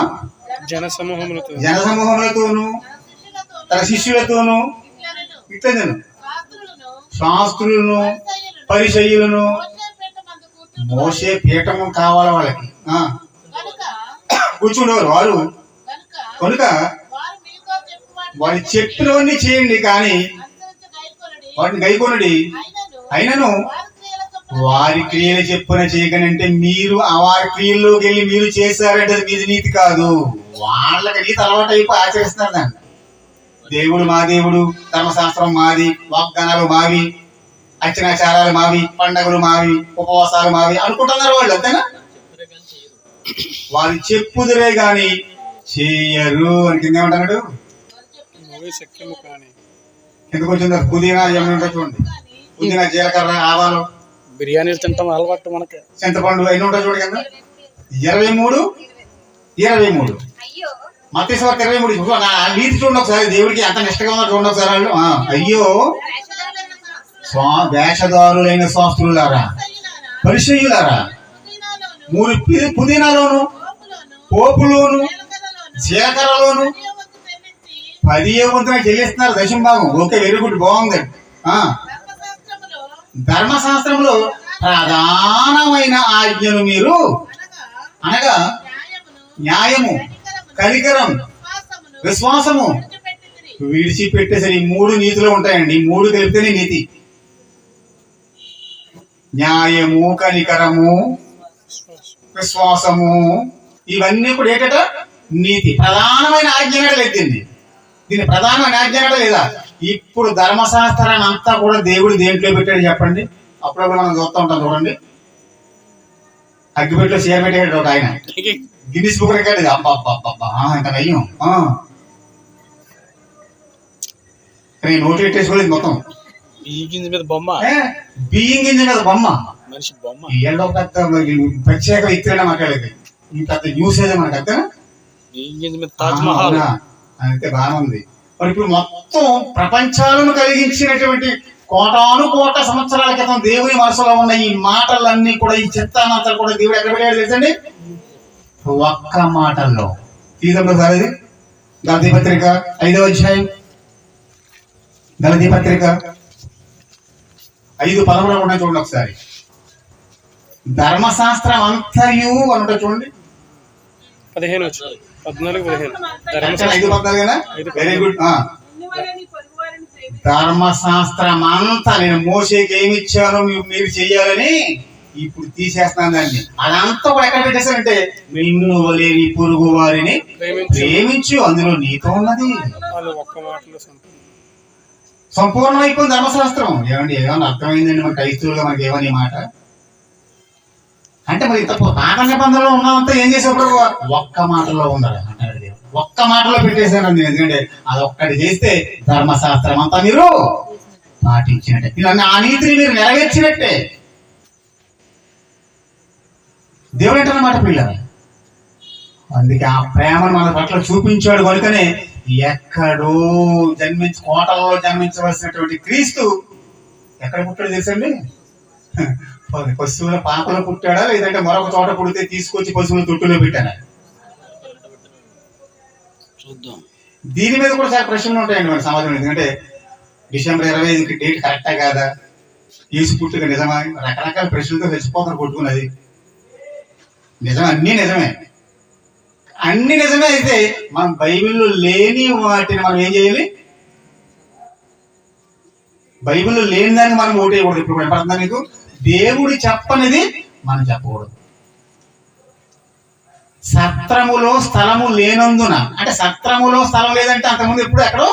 జనసమూహములతోను తన శిష్యులతోను ఇట్లను శాస్త్రులను పరిసయ్యులను. మోసే పీఠము కావాలి వాళ్ళకి, కూర్చుండేవారు వారు. కనుక వారి చెప్పినవన్నీ చేయండి, కానీ వాటిని గైకొనడి. అయినను వారి క్రియలు చెప్పున చేయకనంటే మీరు ఆ వారి క్రియల్లోకి వెళ్ళి మీరు చేశారంటే అది మీది నీతి కాదు. వాళ్ళకి నీతి అలవాటు అయిపోయి ఆచరిస్తున్నారు దాన్ని. దేవుడు మా దేవుడు, ధర్మశాస్త్రం మాది, వాగ్దానాలు మావి, అర్చనాచారాలు మావి, పండగలు మావి, ఉపవాసాలు మావి అనుకుంటున్నారు వాళ్ళు. అంతేనా? వాళ్ళు చెప్పుదురే గాని చేయరు అని కింద ఏమంటున్నాడు? కిందకు వచ్చింది పుదీనా ఏమంటా చూడండి. పుదీనా, జీలకర్ర, ఆవాలు, బిర్యానీ తింటాం అలవాటు మనకి, చింతపండు అన్ని ఉంటాయి చూడండి కింద. 23 మత్తయి సువార్త 23 నీతి చూడండి ఒకసారి. దేవుడికి ఎంత నిష్టగా ఉన్నారు చూడండి ఒకసారి వాళ్ళు. అయ్యో వేషధారులైన శాస్త్రులారా, పరిసయ్యులారా, పుదీనాలోను, పోపులోను, జీలకర్రలోను 10వ వంతున చెల్లిస్తున్నారు దశమ భాగం. ఓకే, వెరీ గుడ్, బాగుంది. ధర్మశాస్త్రంలో ప్రధానమైన ఆజ్ఞను మీరు అనగా న్యాయము, కనికరం, విశ్వాసము విడిచిపెట్టేసరి 3 నీతిలో ఉంటాయండి. 3 కలిపితేనే నీతి. న్యాయము, కనికరము, విశ్వాసము, ఇవన్నీ కూడా ఏంటట? నీతి. ప్రధానమైన ఆజ్ఞ లేదు దీన్ని ప్రధానమైన ఆజ్ఞ లేదా? ఇప్పుడు ధర్మశాస్త్రాన్ని అంతా కూడా దేవుడు దేంట్లో పెట్టాడు చెప్పండి? అప్పుడప్పుడు మనం చూస్తూ ఉంటాం చూడండి. అగ్గిపెట్లో చీర పెట్టాడు ఒక ఆయన, గిన్నిస్ బుక్ రికార్డ్. ఇంకా నయ్యం. కానీ నోటి పెట్టేసుకోలేదు మొత్తం. బియ్యం గింజ మీద బొమ్మ, మనిషి బొమ్మ. ఏళ్ళో పెద్ద ప్రత్యేక వ్యక్తిగా మాట్లాడేది. ఈ పెద్ద యూసేజ్ మనకు అంతేనా? బీగించ మీద తాజ్ మహల్. అయితే బాగా ఉంది. మరి ఇప్పుడు మొత్తం ప్రపంచాలను కలిగించినటువంటి కోటాను కోట సంవత్సరాల క్రితం దేవుని మనసులో ఉన్న ఈ మాటలన్నీ కూడా, ఈ చిత్తానంతా కూడా దేవుడు ఎక్కడ పెట్టాడు తెలుసండి? ఒక్క మాటల్లో. తీసంలో సార్ ఇది గలతీ పత్రిక 5వ అధ్యాయం, గలతీ పత్రిక 5:13 ఉన్నాయి చూడండి ఒకసారి. ధర్మశాస్త్రం అంతయు అనుంటే చూడండి. 15 14 15. 5:14 వెరీ గుడ్. ధర్మశాస్త్రం అంతా నేను మోసేకి ఏమి ఇచ్చానో మీరు చెయ్యాలని ఇప్పుడు తీసేస్తాను దాన్ని. అదంతా కూడా ఎక్కడ పెట్టేశానంటే, నిన్ను వలేని పొరుగు వారిని ప్రేమించు, అందులో నీతో ఉన్నది. సంపూర్ణం అయిపోయింది ధర్మశాస్త్రం. ఏమండి ఏమన్నా అర్థమైందండి మన క్రైస్తవులుగా? మనకి ఏమని మాట అంటే, మరి ఇంత పాత నిబంధనలో ఉన్నదంతా ఏం చేసేప్పుడు ఒక్క మాటలో ఉండాలి అంటాడు దేవుడు. ఒక్క మాటలో పెట్టేశాను నేను. ఎందుకంటే అది ఒక్కటి చేస్తే ధర్మశాస్త్రం అంతా మీరు పాటించినట్టే, ఆ నీతిని మీరు నెరవేర్చినట్టే. దేవుడు ఏంటన్నమాట పిల్లలు. అందుకే ఆ ప్రేమను మన పట్ల చూపించాడు కనుకనే ఎక్కడో కోటలలో జన్మించవలసినటువంటి క్రీస్తు ఎక్కడ పుట్టాడు తెలుసండి? పశువుల పాకలో పుట్టాడా, లేదంటే మరొక చోట పుడితే తీసుకొచ్చి పశువుల తొట్టులో పెట్టాడా? చూద్దాం. దీని మీద కూడా చాలా ప్రశ్నలు ఉంటాయండి మన సమాజంలో. ఎందుకంటే డిసెంబర్ 25కి డేట్ కరెక్టా కాదా, యేసు పుట్టుక నిజమా, రకరకాల ప్రశ్నలతో చచ్చిపోతారు కొట్టుకున్నది. నిజమే, అన్నీ నిజమే, అన్ని నిజమే. అయితే మనం బైబిల్లో లేని వాటిని మనం ఏం చేయాలి? బైబిల్లో లేని దాన్ని మనం ఓటేయకూడదు. ఇప్పుడు వినపడుతుందా మీకు? దేవుడు చెప్పనిది మనం చెప్పకూడదు. సత్రములో స్థలము లేనందున, అంటే సత్రములో స్థలం లేదంటే అంతకుముందు ఎప్పుడు ఎక్కడో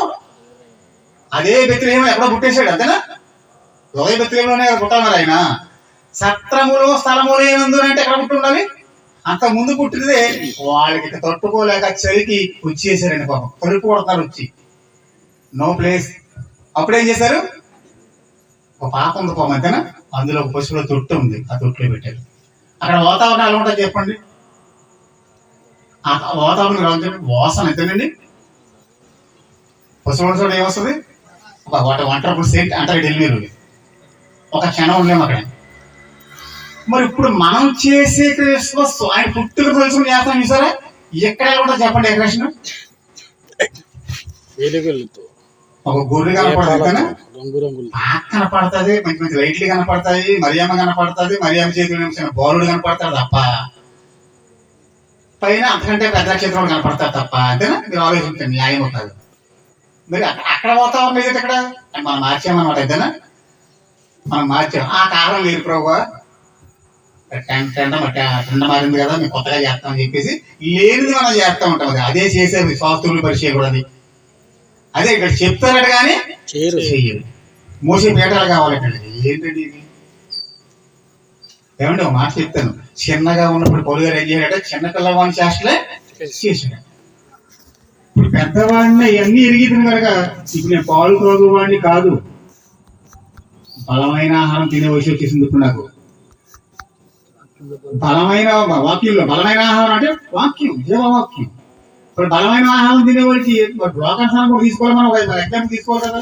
అదే బెత్లెహేములో ఎక్కడో పుట్టేశాడు అంతేనా? ఒకే బెత్లెహేములోనే పుట్టాలి మరి ఆయన. సత్రములో స్థలము లేనందున అంటే ఎక్కడ పుట్టి ఉండాలి? అంత ముందు పుట్టినదే వాళ్ళకి తట్టుకోలేక చలికి వచ్చేసారండి పాపం. తలుపు కొడతారు వచ్చి, నో ప్లేస్. అప్పుడు ఏం చేశారు? ఒక పాప ఉంది పాపం అంతేనా, అందులో ఒక పశువుల తొట్టు ఉంది, ఆ తొట్టులో పెట్టారు. అక్కడ వాతావరణం ఎలా ఉంటుంది చెప్పండి? ఆ వాతావరణం ఎలా ఉంటుంది? వాసన ఎంతేనండి. పశువుల చోట ఏమొస్తుంది? వంటప్పుడు సేట్ అంటారు ఢిల్లీలో. ఒక క్షణం ఉండలేము అక్కడ. మరి ఇప్పుడు మనం చేసే క్రిస్మస్ ఆయన పుట్టుక తెలుసుకుని చేస్తాం చూసారా? ఎక్కడ కూడా చెప్పండి డెకరేషన్. ఒక గొర్రె కనపడుతుంది, కనపడుతుంది, మంచి మంచి లైట్లు కనపడతాయి, మరియమ్మ కనపడుతుంది, మరియమ్మ చేతులు బాలుడు కనపడతాడు తప్ప, పైన అంతకంటే పెద్ద నక్షత్రం కనపడతారు తప్ప. అంతేనా? మీరు ఆలోచించండి, న్యాయం అవుతుంది. మరి అక్కడ వాతావరణం ఏదైతే అక్కడ మనం మార్చామన్నమాట. అంతేనా? మనం మార్చాం. ఆ కాలం లేదు ప్రభు, ట్రెండ్ మారింది కదా, మేము కొత్తగా చేస్తామని చెప్పేసి లేనిది మనం చేస్తూ ఉంటాం. అది అదే చేసేది శాస్త్రులు పరిచయకూడదు. అదే ఇక్కడ చెప్తారట కానీ చెయ్యరు. మోసే పీటలు కావాలంటే ఏంటండి ఇది? ఏమంటే ఒక మాట చెప్తాను. చిన్నగా ఉన్నప్పుడు పౌలు గారు ఏం చేయాలంటే చిన్న పిల్లవాడిని చేష్టలే చేసాడు. ఇప్పుడు పెద్దవాడిని ఇవన్నీ ఎరిగితుంది కనుక ఇప్పుడు నేను పాలు త్రాగువాడిని కాదు, బలమైన ఆహారం తినే వయసు వచ్చేసింది ఇప్పుడు నాకు. బలమైన వాక్యంలో బలమైన ఆహారం అంటే వాక్యం, జీవవాక్యం. ఇప్పుడు బలమైన ఆహారం తినేవాడికి రోగాన్ని కూడా తీసుకోవాలి. మనం ఎగ్జాంపుల్ తీసుకోవాలి కదా.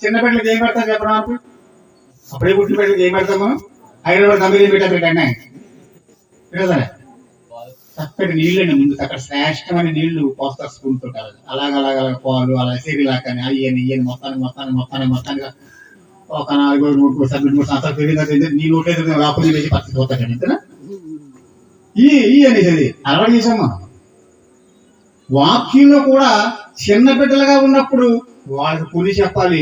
చిన్న బిడ్డలకు ఏం పెడతాం చెప్పడానికి? అప్పుడే పుట్టిన బిడ్డలకు ఏం పెడతాం మనం? హైదరాబాద్ కంపెనీ పెట్టారు కన్నా కదా, చక్కటి నీళ్ళండి ముందు అక్కడ శ్రేష్టమైన నీళ్లు పోస్తారు స్కూల్ తోటి. అలాగ పాలు అలా సేరిలాకని అయ్యని మొత్తానికి ఒక 4-3 సంవత్సరాలు పెరిగిన నీ నోట్లో రాకుండా వేసి పరిస్థితి పోతాడు. అంతేనా? ఈ అనేది అలవాటు చేసాం మనం. వాక్యంలో కూడా చిన్న బిడ్డలుగా ఉన్నప్పుడు వాళ్ళకి కొన్ని చెప్పాలి,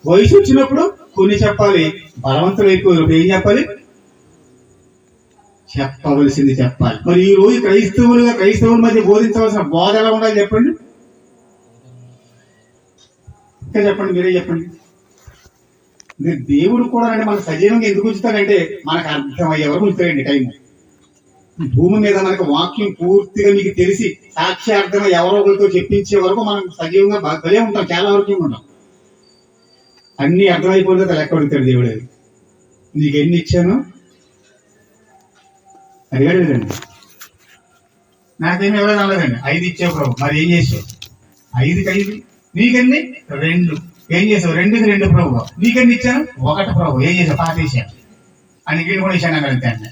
వయసు వచ్చినప్పుడు కొన్ని చెప్పాలి, బలవంతులు అయిపోయి ఏం చెప్పాలి? చెప్పవలసింది చెప్పాలి. మరి ఈ రోజు క్రైస్తవుల మధ్య బోధించవలసిన బోధ ఎలా ఉండాలి చెప్పండి? ఇంకా చెప్పండి, మీరే చెప్పండి. దేవుడు కూడా అంటే మనకు సజీవంగా ఎందుకు ఉంచుతాడంటే మనకు అర్థమయ్యే వరకు ఉంచుతాడండి టైం. భూమి మీద మనకు వాక్యం పూర్తిగా మీకు తెలిసి సాక్ష్యార్థం ఎవరో ఒకరితో చెప్పించే వరకు మనం సజీవంగా భలే ఉంటాం, చాలా వరకు ఉంటాం. అన్ని అర్థమైపోతే లెక్క అడుగుతాడు దేవుడు. నీకు ఎన్ని ఇచ్చాను అడిగాడు కదండి. నాకేమి ఇవ్వలేదు అనలేదండి. 5 ఇచ్చావు ప్రభు. మరి ఏం చేసావు? 5కి 5 నీకెన్ని? 2. ఏం చేసావు? 2కి 2 ప్రభు. నీకెన్ని ఇచ్చాను? 1 ప్రభు. ఏం చేసావు? పాతేసాను అని వీళ్ళు కూడా వేసాను అన్నాడు. అంతే అండి,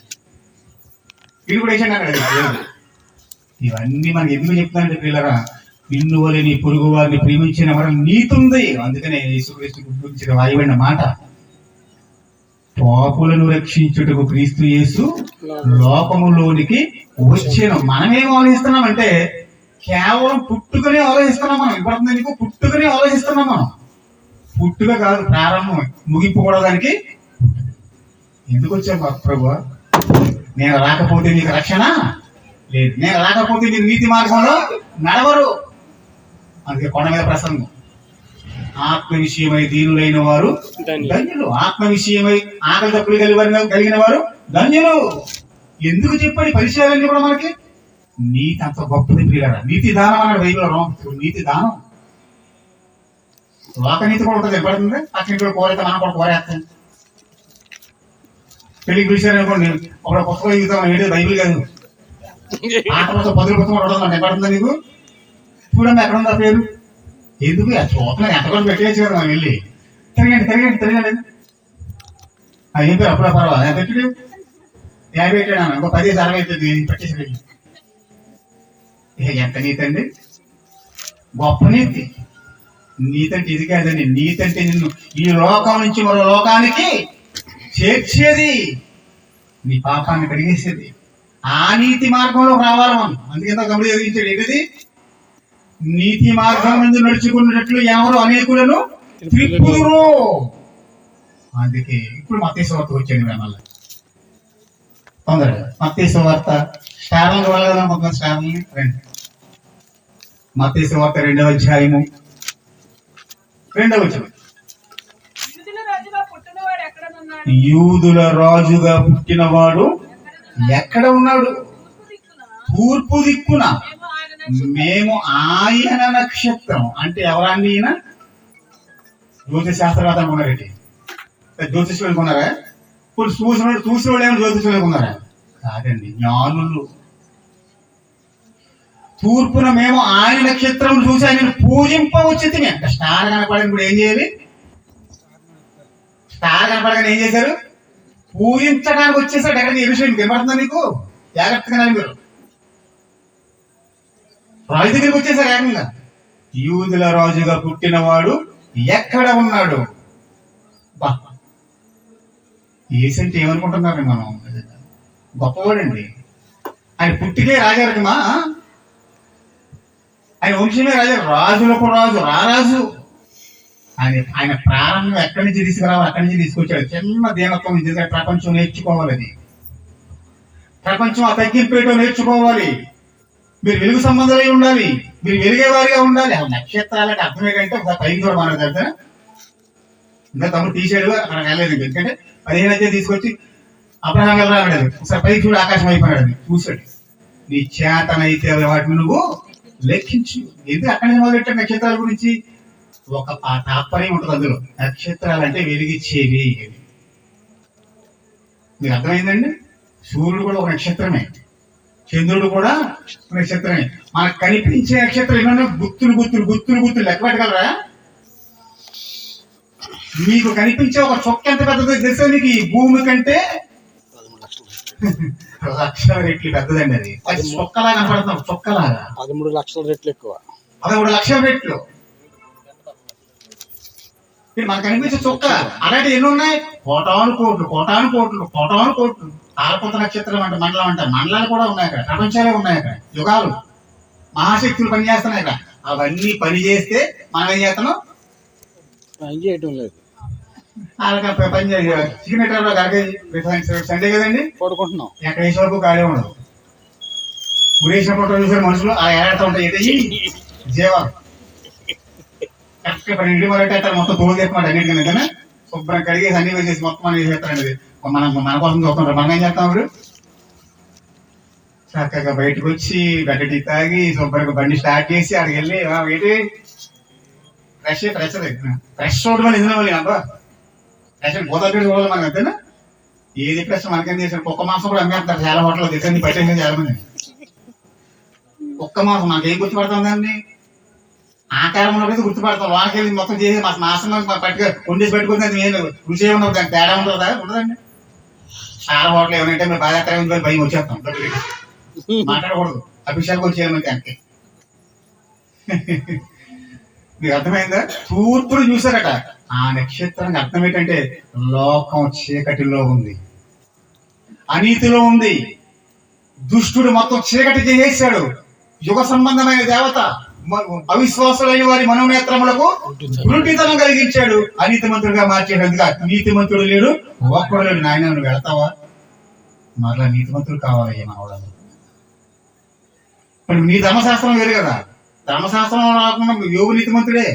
వీళ్ళు కూడా వేసాను అన్నాడు. ఇవన్నీ మనకి ఎందుకు చెప్తానంటే పిల్లరా, నిన్ను వలె నీ పొరుగు వారిని ప్రేమించిన వరం నీతుంది. అందుకనే యేసుక్రీస్తు గురించి వాయబడిన మాట, పాపులను రక్షించుటకు క్రీస్తు యేసు లోకములోనికి వచ్చాను. మనమేం ఆలోచిస్తున్నామంటే కేవలం పుట్టుకనే ఆలోచిస్తున్నాం. మనం ఇప్పుడు నీకు పుట్టుకనే ఆలోచిస్తున్నాం. మనం పుట్టుక కాదు, ప్రారంభం, ముగింపు కూడా దానికి. ఎందుకు వచ్చాను ప్రభు? నేను రాకపోతే నీకు రక్షణ లేదు, నేను రాకపోతే మీరు నీతి మార్గంలో నడవరు. అందుకే కొండ మీద ప్రసంగం, ఆత్మ విషయమై దీనులైన వారు ధన్యులు, ఆత్మ విషయమై ఆకలి తప్పులు కలిగిన వారు ధన్యులు. ఎందుకు చెప్పండి? పరిచయాలన్నీ కూడా మనకి నీతి అంత గొప్పది ప్రియులారా. నీతి దానం అన్నాడు బైబిల్లో. నీతి దానం, లోకనీతి కూడా ఉంటుంది. పడుతుంది పక్కన కూడా కోరైతే మనం కూడా కోరేస్తాం. పెళ్లికి పిలిచారు అనుకోండి, ఒక పుస్తకం ఎదుగుతాం, ఏంటి బైబిల్ కాదు, ఆట మొత్తం 10 పుస్తకం ఉండదు. పడుతుందా నీకు? చూడండి ఎక్కడ ఉందా పేరు? ఎందుకు చూస్తున్నాను, ఎంతకొని పెట్టేయచ్చు కదా. మనం వెళ్ళి తిరగండి. ఏం పేరు? అప్పుడు పర్వాలేదు, ఎంత పెట్టాడు? 50 పెట్టాడు. ఇంకో 10 60 అవుతుంది పెట్టేసి. ఎంత నీతి అండి, గొప్ప నీతి. నీతి అంటే ఇది కాదండి. నీతి అంటే నిన్ను ఈ లోకం నుంచి మరో లోకానికి చేర్చేది, నీ పాపాన్ని కడిగేసేది. ఆ నీతి మార్గంలో రావాలి మనం. అందుకే తమ్ముడు చదివించాడు ఏంటిది? నీతి మార్గం నుండి నడుచుకున్నట్లు ఎవరు అనేకులను త్రిప్పుదురు. అందుకే ఇప్పుడు మత్తయి సువార్త వచ్చాను మళ్ళీ తొందరగా. మత్తయి సువార్త స్టార్లకు వెళ్ళగల మొత్తం స్టార్లని రండి. మత్తయి సువార్త 2వ అధ్యాయము 2వ వచనం. యూదుల రాజుగా పుట్టినవాడు ఎక్కడ ఉన్నాడు? తూర్పు దిక్కున. మేము ఆయన నక్షత్రం అంటే ఎవరండి? ఈయన జ్యోతిష్ శాస్త్రవేత్త అనుకున్నారేంటి? జ్యోతిష్యులు అనుకున్నారా? ఇప్పుడు చూసిన వాళ్ళు ఏమో జ్యోతిష్యులు అనుకున్నారా? కాదండి, జ్ఞానులు. తూర్పున మేము ఆయన నక్షత్రం చూసి ఆయన పూజింపవచ్చి. అంటే స్టార్ కనపడని ఇప్పుడు ఏం చేయాలి? స్టార్ కనపడగానే ఏం చేశారు? పూజించడానికి వచ్చేసాడు. ఎక్కడికి? ఏ విషయం వినపడుతుందా నీకు? జాగ్రత్తగా మీరు రాజు దగ్గరికి వచ్చేసారు ఏకంగా. యూదుల రాజుగా పుట్టినవాడు ఎక్కడ ఉన్నాడు? బా, ఏసంటే ఏమనుకుంటున్నారు మనం? గొప్పవాడండి. ఆయన పుట్టికే రాజారకమా? ఆయన వంశమే రాజా, రాజులకు రాజు, రారాజు. ఆయన ప్రారంభం ఎక్కడి నుంచి తీసుకురావాలి అక్కడి నుంచి తీసుకొచ్చాడు. చిన్న దీనత్వం నుంచి. ప్రపంచం నేర్చుకోవాలి, అది ప్రపంచం ఆ తగ్గింపేటో నేర్చుకోవాలి. మీరు వెలుగు సంబంధమై ఉండాలి, మీరు వెలిగే వారిగా ఉండాలి. ఆ నక్షత్రాలకు అర్థం ఏంటంటే ఒకసారి పైకి కూడా మన దగ్గర ఇంకా తమ్ముడు తీసాడు, అక్కడ వెళ్ళలేదు. ఎందుకంటే 15 అధ్యాయం తీసుకొచ్చి అబ్రహాం వెళ్ళరాడు. ఒకసారి పైకి చూడు, ఆకాశం అయిపోయాడు. చూసాడు. నీ చేతనైతే వాటిని నువ్వు లెక్కించు. ఎందుకు అక్కడి నుంచి మొదలెట్టాడు నక్షత్రాల గురించి? ఒక తాత్పర్యం ఉంటుంది అందులో. నక్షత్రాలు అంటే వెలిగిచ్చేవి. మీకు అర్థమైందండి? సూర్యుడు కూడా ఒక నక్షత్రమే, చంద్రుడు కూడా నక్షత్రమే. మనకు కనిపించే నక్షత్రం ఏమన్నా గుత్తులు లెక్క పెట్టగలరా? మీకు కనిపించే ఒక చొక్క ఎంత పెద్దదో తెలుసా నీకు? ఈ భూమి కంటే 1,00,000 రెట్లు పెద్దదండి. అది 10 చొక్కలా కనపడుతున్నాం, చొక్కలాగా. 13 లక్షల రెట్లు ఎక్కువ. 13 లక్షల రెట్లు మనకు కనిపించే చొక్క. అలాంటి ఎన్ని ఉన్నాయి? కోటాను కోట్లు. తారకొంత నక్షత్రం అంటే మండలం అంటారు. మండలాలు కూడా ఉన్నాయి అక్కడ, ప్రపంచాలే ఉన్నాయి అక్కడ, యుగాలు, మహాశక్తులు పనిచేస్తున్నాయి అక్కడ. అవన్నీ పని చేస్తే మనం ఏం చేస్తున్నాం? పని చేయటం లేదు. వాళ్ళకి పని చేయాలి. సిగ్నేటర్లో సండే కదండి, పడుకుంటున్నాం. ఎక్కడ వేసే వరకు ఖాళీ ఉండదు. ఊరేసిన ఫోటో చూసే మనుషులు అలా ఏడాడుతూ ఉంటాయి. జీవాలు కరెక్ట్గా 12 వరకు మొత్తం తోడు తెప్పమాట. అన్నిటికన్నా శుభ్రం కడిగేసి అన్ని వేసేసి మొత్తం అని చేస్తారండి. మన కోసం చూస్తుంటారు. మనం ఏం చేస్తాం? ఇప్పుడు చక్కగా బయటకు వచ్చి గడ్డి తాగి శుభ్రంగా బండి స్టార్ట్ చేసి అక్కడికి వెళ్ళి ఏంటి ఫ్రెష్ చూడడం ఇందులో అబ్బా ఫ్రెష్ గోదావరి చూడాలి మనకి. అంతేనా? ఏది ఫ్రెష్ మనకేం చేశారు? కుక్క మాంసం కూడా అమ్మేస్తారు చాలా హోటల్లో. తెలిసింది పట్టేసింది చాలా మంది. ఒక్క మాసం నాకేం గుర్తుపడుతుందండి? ఆకారం ఉన్నప్పుడు గుర్తుపడతాం. వాళ్ళకి వెళ్ళి మొత్తం చేసి మా నాశనం పట్టుగా వండేసి పెట్టుకుంది. అది నేను రుచి ఏమన్నా దానికి తేడా ఉంటుందా? ఉండదండి. చాలా హోటల్ ఏమంటే మేము బాగా భయం వచ్చేస్తాం. మాట్లాడకూడదు, అభిషేకం వచ్చేయాలంటే అంతే. మీకు అర్థమైందా? తూర్పును చూసారట. ఆ నక్షత్రానికి అర్థం ఏంటంటే లోకం చీకటిలో ఉంది, అనీతిలో ఉంది. దుష్టుడు మొత్తం చీకటి చేసేసాడు. యుగ సంబంధమైన దేవత అవిశ్వాసులైన వారి మనోనేత్రములకు గురుటితనం కలిగించాడు. అనీతిమంతుడిగా మార్చేటందుగా నీతిమంతుడు లేడు, ఒక్కడు లేడు. నాయన నువ్వు వెళ్తావా? మరలా నీతిమంతుడు కావాలయ్యా మనవాళ్ళు. మరి నీ ధర్మశాస్త్రం వేరు కదా. ధర్మశాస్త్రం రాకుండా యోగు నీతిమంతుడే,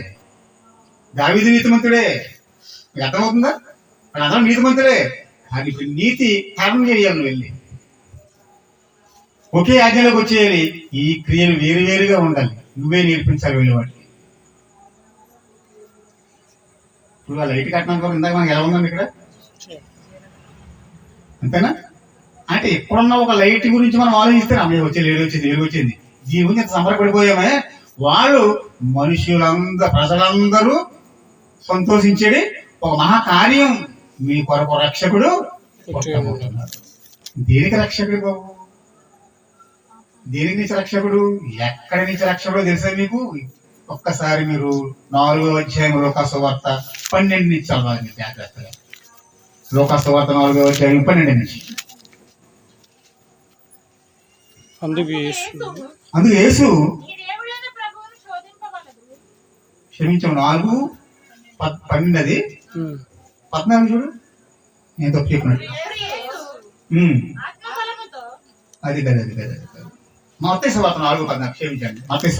దావీదు నీతిమంతుడే. మీకు అర్థమవుతుందా? అందరం నీతిమంతుడే. కానీ నీతి కర్మ చేయాలి. నువ్వు వెళ్ళి ఒకే ఆజ్ఞలోకి వచ్చేయాలి. ఈ క్రియలు వేరు వేరుగా ఉండాలి. నువ్వే నేర్పించాలి వెళ్ళి వాటికి. ఇప్పుడు ఆ లైట్ కట్టడానికి ఇందాక మనకి ఎలా ఉందండి ఇక్కడ? అంతేనా? అంటే ఎప్పుడున్నా ఒక లైట్ గురించి మనం ఆలోచిస్తే అమ్మాయి వచ్చేది ఏడు వచ్చింది ఏడు వచ్చింది దీని గురించి ఎంత సంబరపడిపోయామే. వాళ్ళు ప్రజలందరూ సంతోషించేది ఒక మహాకార్యం. మీ కొరకు రక్షకుడు పుట్టబోతున్నారు. దేనికి రక్షకుడు బాబు? దేనికి నుంచి రక్షకుడు? ఎక్కడి నుంచి రక్షకుడు తెలుసా మీకు? ఒక్కసారి మీరు 4వ అధ్యాయం లోకాసువార్త 12 నుంచి చదవాలి జాగ్రత్తగా. లోకాసువార్త 4వ అధ్యాయం 12 నుంచి. అందుకు యేసు క్షమించాము 4:12 అది 14 చూడు. నేను తప్పు చెప్పినట్టు అది కదా. మత్తయి సువార్త 4:14. క్షమించండి, మత్తయి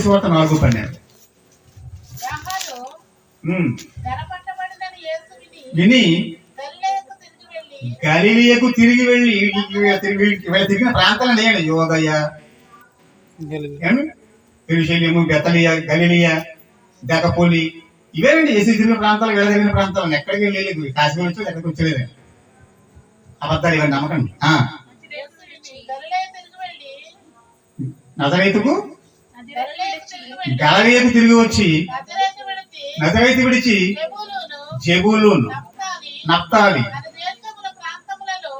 సువార్త 4:12 విని గలిలయకు తిరిగి వెళ్ళి తిరిగిన ప్రాంతాలు లేండి. యోదయ, యెరూషలేము, బెతలియా, గలిలయ, దెకపోలి, ఇవేనండి యేసు తిరిగిన ప్రాంతాలు, వెళ్ళదగిన ప్రాంతాలు. ఎక్కడికి వెళ్ళలేదు. కాశ్మీర్ వచ్చి ఎక్కడికి వచ్చలేదు. అబద్ధాలు ఇవన్నీ నమ్మకండి. నజరేతుకు గలిలయకు తిరిగి వచ్చి నజరేతు విడిచి జెబూలూను, నఫ్తాలి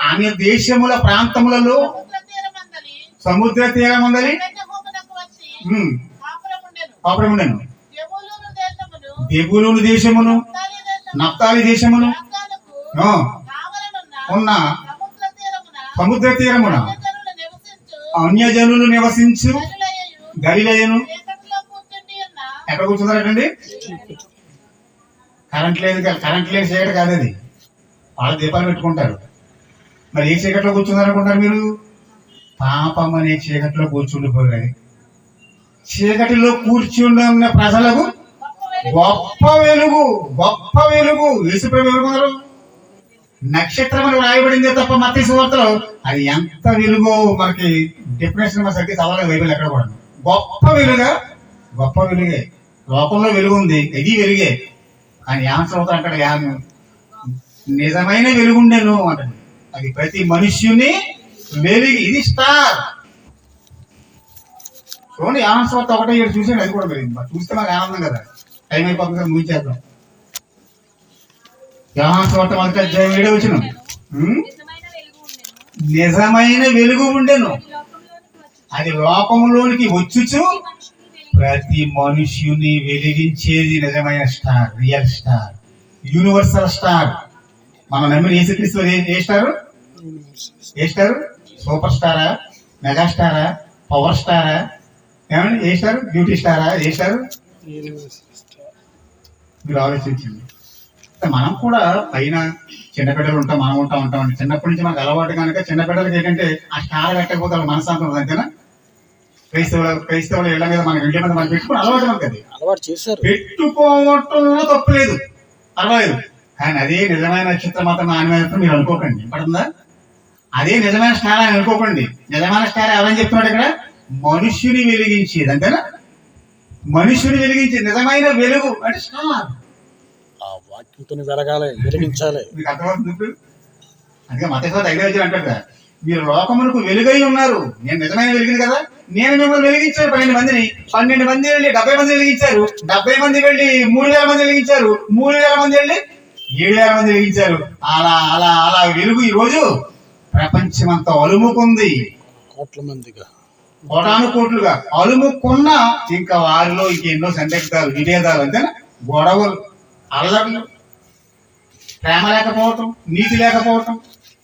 అనే దేశముల ప్రాంతములలో సముద్ర తీరమందలి కాపురముండెను. జెబూలూను దేశమును నఫ్తాలి దేశమును ఉన్న సముద్ర తీరమున అన్యజనులు నివసించు గలిలయను. ఎక్కడ కూర్చున్నారటండి? కరెంట్ లేదు చీకటి కాదు అది. వాళ్ళ దీపాలు పెట్టుకుంటారు. మరి ఏ చీకట్లో కూర్చున్నారనుకుంటారు మీరు? పాపం అనే చీకట్లో కూర్చుండిపోయారు. చీకటిలో కూర్చున్న ప్రజలకు గొప్ప వెలుగు యేసుప్రభు ఎవరుకున్నారు? నక్షత్రం అని రాయబడిందే తప్ప మత్తయి సువార్తలో అది ఎంత వెలుగో మనకి డెఫినేషన్ సరిగ్గా చదవలేదు బైబిల్ ఎక్కడ కూడా. గొప్ప వెలుగే. లోకంలో వెలుగు ఉంది, ఇది వెలుగే. కానీ ఏమవుతా అంటాడు? నిజమైన వెలుగుండేను అంటాడు. అది ప్రతి మనుష్యుని వెలుగు. ఇది స్టార్. చూడండి, యానస్వార్త 1:7 చూసాడు. అది కూడా మరి చూస్తే మాకు ఆనందం కదా. టైం అయిపోతుంది కదా, ముగించేద్దాం. యానస్వార్త 1 అధ్యాయం 7వ వచనం. నిజమైన వెలుగు ఉండెను, అది లోకంలోనికి వచ్చుచు ప్రతి మనుష్యుని వెలిగించేది నిజమైన star, real star, universal star. మనం నమ్మిన యేసుక్రీస్తు ఏ స్టారు? సూపర్ స్టారా, మెగాస్టారా, పవర్ స్టారా, ఏమండి? ఏ స్టార్? బ్యూటీ స్టారా? ఏ స్టార్? మీరు ఆలోచించండి. మనం కూడా పైన చిన్నపిల్లలు మనం ఉంటామండి. చిన్నప్పటి నుంచి మనకు అలవాటు కనుక చిన్నపిల్లలకి ఏంటంటే ఆ స్టార్ పెట్టకపోతే వాళ్ళ మనశాంతం అంతేనా? క్రైస్తవుల ఇళ్ల మీద మనకి ఇంటి మీద మనం పెట్టుకుని అలవాటు మనకి. అది అలవాటు చేశారు, పెట్టుకోవటంలో తప్పులేదు, పర్వాలేదు. కానీ అదే నిజమైన నక్షత్రం మాత్రం నాణ్యమైన మీరు అనుకోకండి. పడుతుందా? అదే నిజమైన స్టార్ అని అనుకోకండి. నిజమైన స్టార్ ఎవరని చెప్తున్నాడు ఇక్కడ? మనుష్యుని వెలిగించేది, అంతేనా? మనుష్యుని వెలిగించేది నిజమైన వెలుగు అంటే స్టార్. వాక్యంతో వెలగాలి, వెలిగించాలి. మీకు అర్థమవుతుంది? అందుకే మత్తయి 5వ అధ్యాయం అంటాడు, మీరు లోకమునకు వెలుగై ఉన్నారు. నేను నిజమైన వెలిగింది కదా, నేను మిమ్మల్ని వెలిగించాను 12 మందిని. 12 మంది వెళ్ళి 70 మంది వెలిగించారు. 70 మంది వెళ్ళి 3000 మంది వెలిగించారు. 3000 మంది వెళ్ళి 7000 మంది వెలిగించారు. అలా అలా అలా వెలుగు ఈ రోజు ప్రపంచమంతా అలుముకుంది. కోట్ల మందిగా, కోటాను కోట్లుగా అలుముకున్న ఇంకా వారిలో ఎన్నో సందిగ్ధాలు, విభేదాలు, అంతేనా, గొడవలు, అల్లర్లు, ప్రేమ లేకపోవటం, నీతి లేకపోవటం,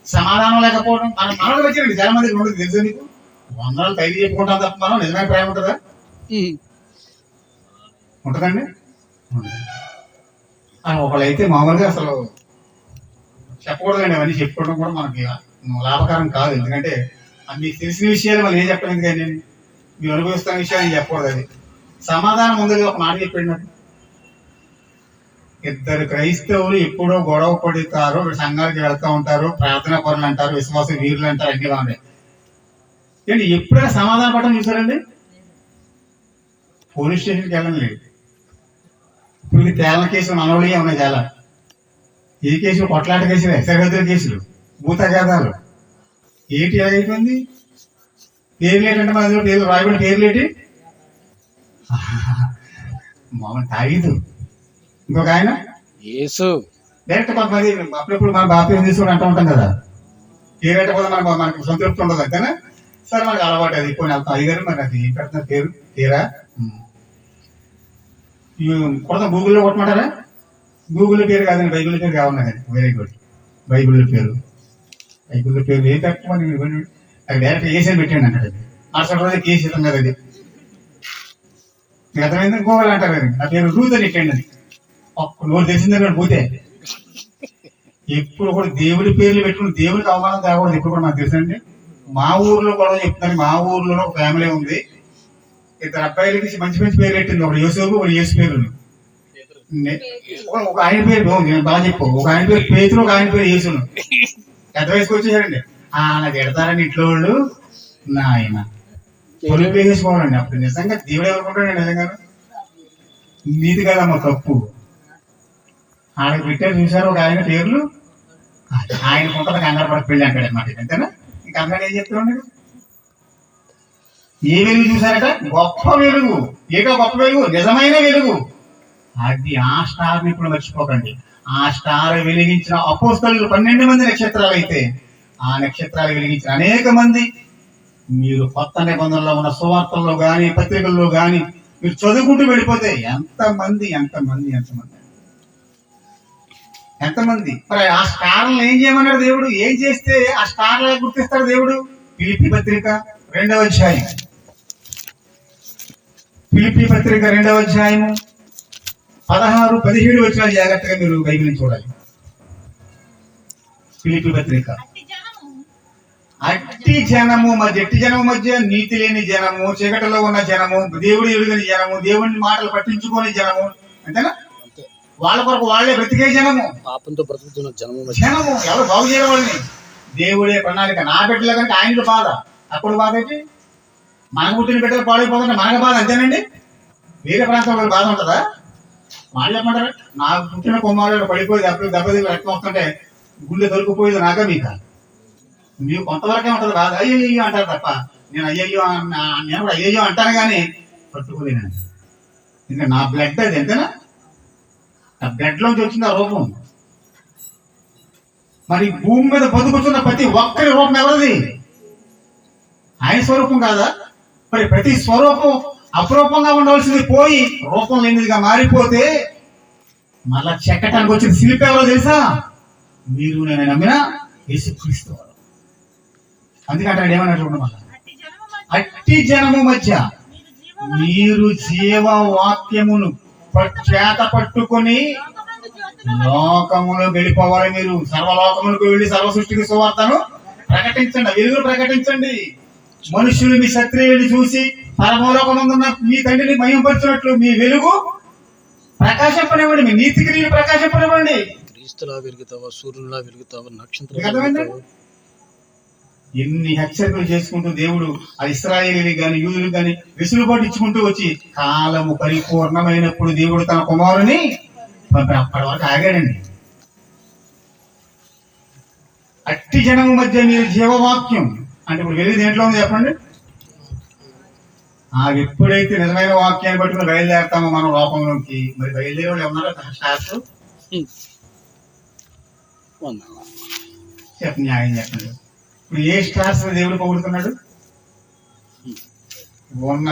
సమాధానం లేకపోవడం. మనకు వచ్చినండి చాలా మందికి ఉండదు. తెలుసు నీకు, వందలు తైలి చెప్పుకుంటాం తప్ప మనం నిజమైన ప్రేమ ఉంటుందా? ఉంటుందండి. ఒకళ్ళైతే మామూలుగా అసలు చెప్పకూడదండి, అవన్నీ చెప్పుకోవడం కూడా మనకి లాభకరం కాదు. ఎందుకంటే మీకు తెలిసిన విషయాలు మళ్ళీ ఏం చెప్పడం ఎందుకండి, మీరు అనుభవిస్తున్న విషయాలు ఏం చెప్పకూడదు. అది సమాధానం ముందుగా ఒక మాట చెప్పాడు నాకు. 2 క్రైస్తవులు ఎప్పుడో గొడవ పడతారు, సంఘానికి వెళ్తూ ఉంటారు, ప్రార్థనా పరులు అంటారు, విశ్వాస వీరులు అంటారు, అన్ని బాగున్నాయి. ఏంటి ఎప్పుడైనా సమాధానం పడడం చూసారండి? పోలీస్ స్టేషన్కి వెళ్ళండి. ఇప్పుడు తేలన కేసులు మనవలిగా ఉన్నాయి చాలా. ఏ కేసులు? కొట్లాట కేసులు, సరిహద్దుల కేసులు, భూతగాదాలు. ఏంటి ఎలాగైపోయింది? పేర్లు ఏంటంటే మన పేర్లు రాయబడిన పేర్లు ఏంటి? మామూలు తాగీదు. ఇంకొక ఆయన యేసు. డైరెక్ట్ కొంతమంది అప్పుడప్పుడు మన బాప్తిజం తీసుకుని అంటూ ఉంటాం కదా, పేరు పోతే మనకు సంతృప్తి ఉండదు. అంతేనా? సరే, మనకు అలవాటు అది. కొన్ని వెళ్తాం. అయ్యారు మరి అది ఏం పెడుతున్నారు పేరు? పేరా కొడతాం. గూగుల్లో కొట్టమంటారా? గూగుల్లో పేరు కాదండి, బైబిల్ పేరు కావాలి. Very good. బైబిల్లో పేరు ఏం తక్కువ అది డైరెక్ట్ ఏసీ పెట్టండి అంటాడు. మరుసటి రోజు కేసు ఇస్తాం కదా. అది మీకు అర్థమైంది? గూగుల్ అంటారు అది. ఆ పేరు రూత్ అని ఇట్టండి. అది ఒక్క నోరు తెలిసిందని పోతే ఎప్పుడు కూడా దేవుడి పేర్లు పెట్టుకుని దేవుడికి అవమానం తేకూడదు. ఎప్పుడు కూడా నాకు తెలుసండి. మా ఊర్లో కూడా చెప్తాను. మా ఊర్లో ఒక ఫ్యామిలీ ఉంది. 2 అబ్బాయిలకి మంచి మంచి పేర్లు పెట్టింది. ఒకటి యోసేపు, ఒకటి యేసు పేరు. ఒక ఆయన పేరు బాగా చెప్పు. ఒక ఆయన పేరు పేతురు, ఒక ఆయన పేరు యేసును. పెద్ద వయసుకు వచ్చేసారండి. నాకు ఎడతారని ఇంట్లో వాళ్ళు నాయన పొలుపు వేసేసుకోవాలండి. అప్పుడు నిజంగా దేవుడు ఎవరుకుంటాడు? నిజంగా నీతి కదమ్మా, తప్పు. ఆయనకు పెట్టారు చూసారు ఒక ఆయన పేర్లు. ఆయనకు ఉంటుంది కంగారు పడక పెళ్ళి అంటాడు అనమాట. అంతేనా? ఇంకా అందరూ ఏం చెప్తున్నాడు? ఏ వెలుగు చూసారట? గొప్ప వెలుగు. ఏటో గొప్ప వెలుగు, నిజమైన వెలుగు. అది ఆ స్టార్ని ఇప్పుడు మర్చిపోకండి. ఆ స్టార్ వెలిగించిన అపోస్తలులు 12 మంది నక్షత్రాలు అయితే, ఆ నక్షత్రాలు వెలిగించిన అనేక మంది మీరు కొత్త నిబంధనలో ఉన్న సువార్తల్లో కానీ పత్రికల్లో కానీ మీరు చదువుకుంటూ వెళ్ళిపోతే ఎంతమంది మరి ఆ స్టార్లను ఏం చేయమన్నాడు దేవుడు? ఏం చేస్తే ఆ స్టార్లు గుర్తిస్తాడు దేవుడు? ఫిలిప్పీ పత్రిక 2వ అధ్యాయం. ఫిలిప్పీ పత్రిక 2వ అధ్యాయము 16, 17 వచనాలు జాగ్రత్తగా మీరు బైబిల్ని చూడాలి. ఫిలిప్పీ పత్రిక. అట్టి జనము మధ్య నీతి లేని జనము, చీకటిలో ఉన్న జనము, దేవుడు ఎరుగని జనము, దేవుని మాటలు పట్టించుకోని జనము, అంతేనా? వాళ్ళ కొరకు వాళ్ళే బ్రతికే జనము, పాపంతో బ్రతుకుతున్న జనము. ఎవరు బాగు చేయడం వాళ్ళని? దేవుడే ప్రణాళిక. నా బిడ్డల కంటే ఆయనకు బాధ. అప్పుడు బాధ ఏంటి? మనకు పుట్టిన బిడ్డలు పాడైపోతుంటే మనకు బాధ. అంతేనండి? వేరే ప్రాంతంలో బాధ ఉంటుందా? వాళ్ళు చెప్పమంటారా? నాకు పుట్టిన కుమారుడు పడిపోయి దెబ్బ రక్తం వస్తుంటే గుండె దొరికిపోయేది నాకా మీకా? మీకు కొంతవరకే ఉంటుంది బాధ. అయ్యయ్యో అంటారు తప్ప నేను కూడా అయ్యయ్యో అంటాను కానీ పట్టుకోలేను. ఇంకా నా బ్లడ్ అది. అంతేనా? ఆ బ్లడ్ లోంచి వచ్చింది ఆ రూపం. మరి భూమి మీద బతుకుతున్న ప్రతి ఒక్కరి రూపం ఎవరిది? ఆయన స్వరూపం కాదా? మరి ప్రతి స్వరూపం అపురూపంగా ఉండవలసింది పోయి రూపం లేనిదిగా మారిపోతే మళ్ళా చెక్కటానికి వచ్చిన శిల్పి ఎవరో తెలుసా? మీరు నేను నమ్మిన యేసుక్రీస్తు. అందుకంటే ఏమన్నట్టు మళ్ళా, అట్టి జనము మధ్య మీరు జీవవాక్యమును చేత పట్టుకొని లోకములో వెళ్ళిపోవాలి. మీరు సర్వలోకములకు వెళ్ళి సర్వ సృష్టికి సువార్తను ప్రకటించండి, వెలుగు ప్రకటించండి. మనుషులు మీ క్షత్రియుని చూసి పరమలోకమందున్న మీ తండ్రిని మహిమపరచినట్లు మీ వెలుగు ప్రకాశింపనివ్వండి, మీ నీతి క్రియలు ప్రకాశింపనివ్వండి. క్రీస్తులా వెలుగుతావా, సూర్యునిలా వెలుగుతావా, నక్షత్రం. ఎన్ని హెచ్చరికలు చేసుకుంటూ దేవుడు ఆ ఇశ్రాయేలీలకు గాని యూదులకు గాని వెసులుబాటు ఇచ్చుకుంటూ వచ్చి కాలము పరిపూర్ణమైనప్పుడు దేవుడు తన కుమారుని అప్పటి వరకు ఆగాడండి. అట్టి జనము మధ్య మీరు జీవవాక్యం అంటే ఇప్పుడు వెళ్ళి దేంట్లో ఉంది చెప్పండి. ఎప్పుడైతే నిజమైన వాక్యాన్ని పట్టుకుని బయలుదేరుతామో మనం లోకంలోకి, మరి బయలుదేరే వాళ్ళు ఏమన్నారు స్టార్స్ చెప్పండి, న్యాయం చెప్పండి. ఇప్పుడు ఏ స్టార్స్ దేవుడు పొగుడుతున్నాడు? ఉన్న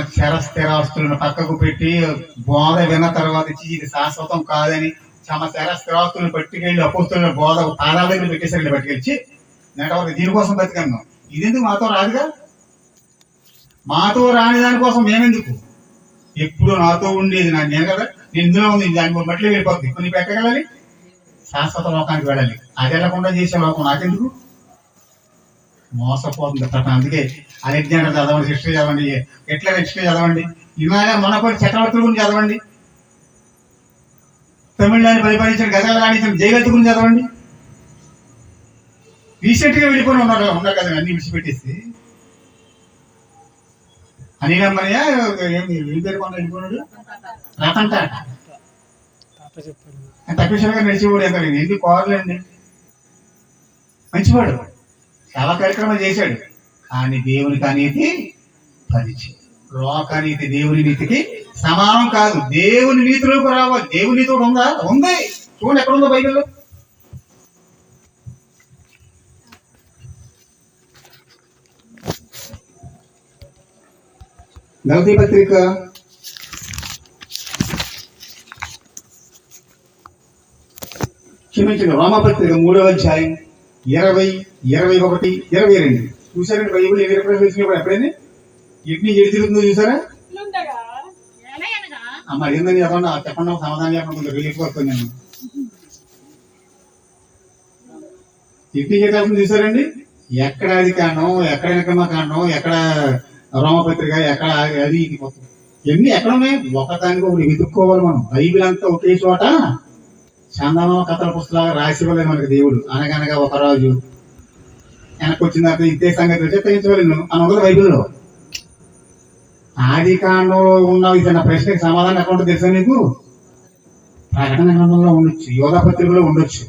స్థిరాస్తులను పక్కకు పెట్టి బోధ విన్న తర్వాత ఇది శాశ్వతం కాదని తమ స్థిరాస్తులను పట్టుకెళ్ళి అపోస్తున్న బోధ పాదాల దగ్గర పెట్టేసరికి పట్టుకెళ్ళి నేను దీనికోసం బతికాను. ఇదెందుకు మాతో రాదుగా? మాతో రాని దానికోసం మేమెందుకు? ఎప్పుడు నాతో ఉండేది నేను కదా, నేను ఇందులో ఉంది, దాని మట్టిలో వెళ్ళిపోతుంది. కొన్ని పెట్టగలని శాశ్వత లోకానికి వెళ్ళాలి. అది వెళ్ళకుండా చేసే లోకం నాకెందుకు? మోసపోతుంది ప్రపంచం. అందుకే అలెగ్జాండర్ చదవండి, హిస్టరీ చదవండి, హిట్లర్ హిస్టరీ చదవండి, ఇలాగా మనపడి చక్రవర్తుల గురించి చదవండి, తమిళనాడు పరిపాలించిన గజాలు రాణించిన జయలలిత గురించి చదవండి. రీసెంట్ గా వెళ్ళిపోయి ఉన్నారు కదా అన్ని విడిచిపెట్టేసి. అనిలమ్మయ్య ఏం పేరు కొన్న వెళ్ళిపోయాడు, రతన్ టాటా తక్కువ నడిచిపోడు. ఎంత ఎందుకు కోరలేండి, మంచివాడు, చాలా కార్యక్రమాలు చేశాడు. కానీ దేవునికి అనేది పరిచయం. లోకానీతి దేవుని నీతికి సమానం కాదు. దేవుని నీతిలోకి రావాలి. దేవుని నీతి కూడా ఉందా? ఉంది. చూడండి ఎక్కడ ఉందో బైబిల్లో. గలతీ పత్రిక 3వ అధ్యాయం 20, 21, 22 చూసారండి. బైబిల్ ఎన్ని రిఫరెన్స్ వచ్చినప్పుడు ఎప్పుడైనా ఎన్ని ఎడి తిరుగుతుందో చూసారా? మరి ఏందని చెప్పండి, చెప్పండి, సమాధానం చెప్పండి. రిలీఫ్ వస్తుంది. నేను ఎన్ని చేయాల్సింది చూసారండి. ఎక్కడ అది కాను, ఎక్కడ వెనకమ్మ కాను, ఎక్కడ రోమపత్రిక, ఎక్కడ అది ఇది మొత్తం ఎన్ని ఎక్కడ ఉన్నాయి. ఒకదానికి ఒకటి వెతుక్కోవాలి మనం. బైబిల్ అంతా ఒకే చోట చందమామ కథల పుస్తకాలు రాసివ్వలేదు మనకి దేవుడు. అనగనగా ఒక రాజు వెనక్కి వచ్చిన తర్వాత ఇంతే సంగతి చెప్పించవలను అని ఉన్నది బైబిల్లో. ఆది కాండంలో ఉన్న ఇతర ప్రశ్నకి సమాధానం ఎక్కడ తెలుసా నీకు? ప్రకటన గ్రంథంలో ఉండొచ్చు, యోధా పత్రికలో ఉండొచ్చు,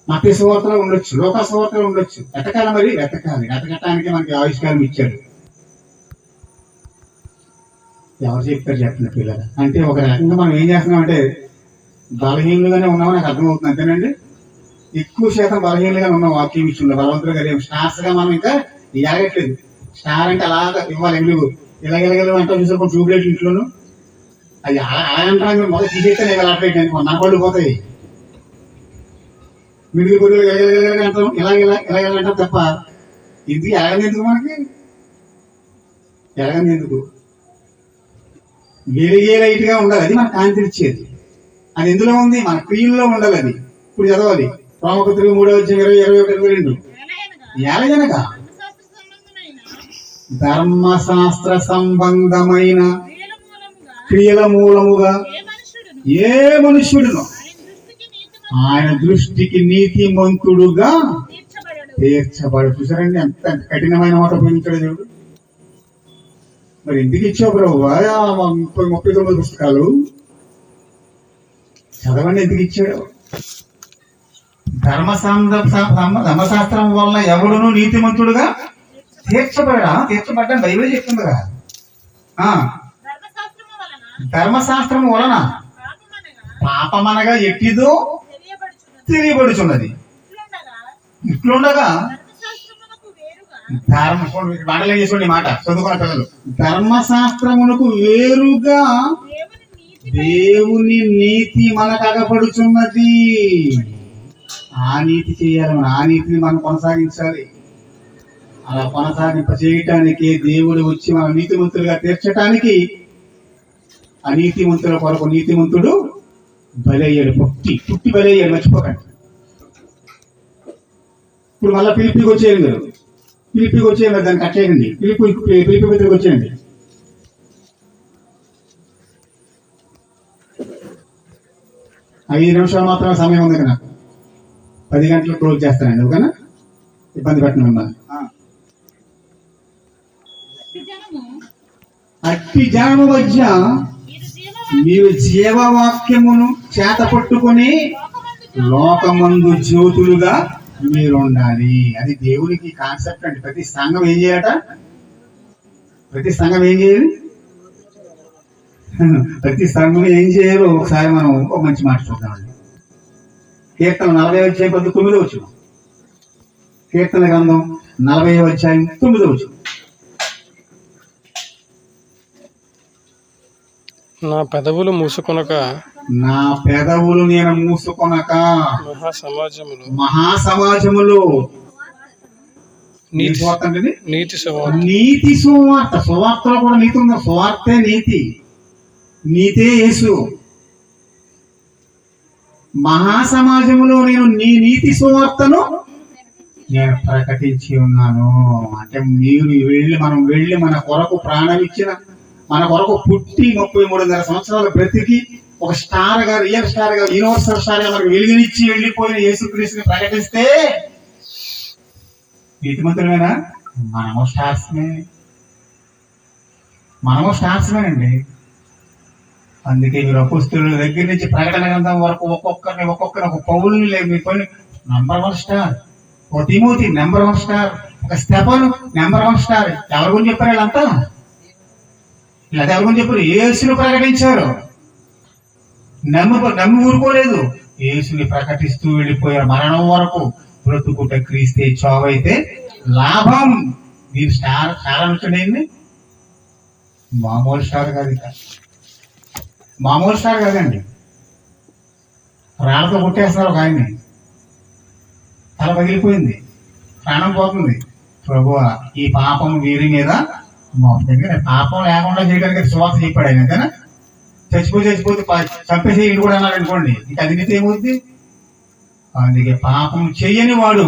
మత్తయి సువార్తలో ఉండొచ్చు, లోకా సువార్తలో ఉండొచ్చు. వెతకాలి, మరి వెతకాలి. వెతకటానికి మనకి ఆవిష్కారం ఇచ్చాడు. ఎవరు చెప్తారు చెప్పిన పిల్లలు అంటే ఒక రకంగా మనం ఏం చేస్తున్నాం అంటే బలహీనులుగానే ఉన్నామని నాకు అర్థమవుతుంది. అంతేనండి, ఎక్కువ శాతం బలహీనులుగానే ఉన్నాం వాక్యం విషయంలో. బలవంతులు గారు స్టార్స్ గా మనం ఇంకా ఎలాగట్లేదు. స్టార్ అంటే అలాగా ఇవ్వాలి. ఎందుకు ఇలాగెలగలు అంటే చూసారు కొన్ని ట్యూబ్లైట్ ఇంట్లోనూ అది అలాగంటే మొదటి తీసేస్తే నేను వెళ్ళట్లేదు అనుకో, నా పళ్ళు పోతాయి. మిడిల్ కొద్దిగా ఎలగెలగెలగ అంటాం, ఇలాగెలాగంటాం తప్ప ఇది ఎలాగని ఎందుకు? మనకి ఎలాగని ఎందుకు? వెలిగే లైట్ గా ఉండాలి. అది మన కాంతినిచ్చేది. అది ఎందులో ఉంది? మన క్రియల్లో ఉండాలి. అది ఇప్పుడు చదవాలి. రోమపత్రిక 3వ అధ్యాయం 20, 21, 22 ఎలాగనగా ధర్మశాస్త్ర సంబంధమైన క్రియల మూలముగా ఏ మనుష్యుడును ఆయన దృష్టికి నీతిమంతుడుగా తీర్చబడు. చూసారండి ఎంత కఠినమైన మాట ఉపయోగించాడు దేవుడు. మరి ఎందుకు ఇచ్చావు ప్రభు 39 పుస్తకాలు చదవండి? ఎందుకు ఇచ్చాడు? ధర్మశాస్త్రం వల్ల ఎవడును నీతిమంతుడుగా తీర్చబడ్డా బైబిల్ చెప్తుందిగా. ధర్మశాస్త్రము వలన పాపమనగా ఎట్టిదో తెలియబడుచున్నది. ఇట్లుండగా మాటలు చేసుకోండి, మాట చదువుకున్న పిల్లలు. ధర్మశాస్త్రమునకు వేరుగా దేవుని నీతి మనకు అగపడుచున్నది. ఆ నీతి చేయాలి మనం. ఆ నీతిని మనం కొనసాగించాలి. అలా కొనసాగింప చేయటానికి దేవుడు వచ్చి మన నీతిమంతులుగా తీర్చటానికి అనీతిమంతుల కొరకు నీతిమంతుడు బలయ్యాడు. పుట్టి బలయ్యాడు, మర్చిపోకండి. ఇప్పుడు మళ్ళీ పిలిపికి వచ్చేయండి. మీరు పిలిపికి వచ్చేయండి, దాన్ని కట్టేయండి. పిలిపి దగ్గరికి వచ్చేయండి. ఐదు నిమిషాలు మాత్రమే సమయం ఉంది కదా. 10 గంటలకు క్లోజ్ చేస్తానండి. ఓకేనా? ఇబ్బంది పెట్టిన మిమ్మల్ని. అట్టి జనము మధ్య మీరు జీవవాక్యమును చేత పట్టుకొని లోకమందు జ్యోతులుగా మీరు ఉండాలి. అది దేవునికి కాన్సెప్ట్ అండి. ప్రతి సంఘం ఏం చేయాలట? ప్రతి సంఘం ఏం చేయాలి? ప్రతి సంఘం ఏం చేయాలో ఒకసారి మనం ఒక మంచి మాట చూద్దామండి. కీర్తన 40:9. కీర్తన గ్రంథం 40:9. నా పెదవులు మూసుకొనక నేను మూసుకొనక మహాసమాజములో నీతి సువార్త. సువార్తలో కూడా నీతి ఉంది. సువార్తే నీతి, నీతే యేసు. మహాసమాజములో నేను నీ నీతి సువార్తను నేను ప్రకటించి ఉన్నాను. అంటే మనం వెళ్ళి మన కొరకు ప్రాణం ఇచ్చిన, మన కొరకు పుట్టి 33.5 సంవత్సరాలు బ్రతికి ఒక స్టార్ గా, రియల్ స్టార్ గా, యూనివర్సల్ స్టార్ గా మనకు వెలుగునిచ్చి వెళ్ళిపోయిన యేసుక్రీస్తుని ప్రకటిస్తే నీతిమంతులమేనా? మనము స్టార్స్మేనండి. అందుకే మీరు అపోస్తలుల దగ్గర నుంచి ప్రకటన గ్రంథం వరకు ఒక్కొక్కరిని ఒక పౌలుని లేకపోయి నంబర్ 1 స్టార్, ఒక తిమోతి నెంబర్ 1 స్టార్, ఒక స్టెఫను నెంబర్ 1 స్టార్. ఎవరి గురించి చెప్పారు వీళ్ళంతా? వీళ్ళంతా ఎవరి గురించి చెప్పారు? యేసుని ప్రకటించారు. నమ్మి ఊరుకోలేదు. యేసుని ప్రకటిస్తూ వెళ్ళిపోయారు. మరణం వరకు బ్రతుకుట క్రీస్తే, చావైతే లాభం. మీరు స్టార్ అనుకునేది మామూలు స్టార్ కాదు, ఇక మామూలు స్టార్ కాదండి. రాళ్ళతో కొట్టేస్తారు ఒక ఆయన్ని, తల పగిలిపోయింది, ప్రాణం పోతుంది. ప్రభువా ఈ పాపం వీరి మీద దగ్గర పాపం లేకుండా చేయడానికి సువార్త చెప్పాడు ఆయన. అంతేనా? చచ్చిపోతే చంపేసి ఇంటి కూడా అన్నాడు అనుకోండి, ఇంకా అది నీతి ఏమవుద్ది? అందుకే పాపం చెయ్యని వాడు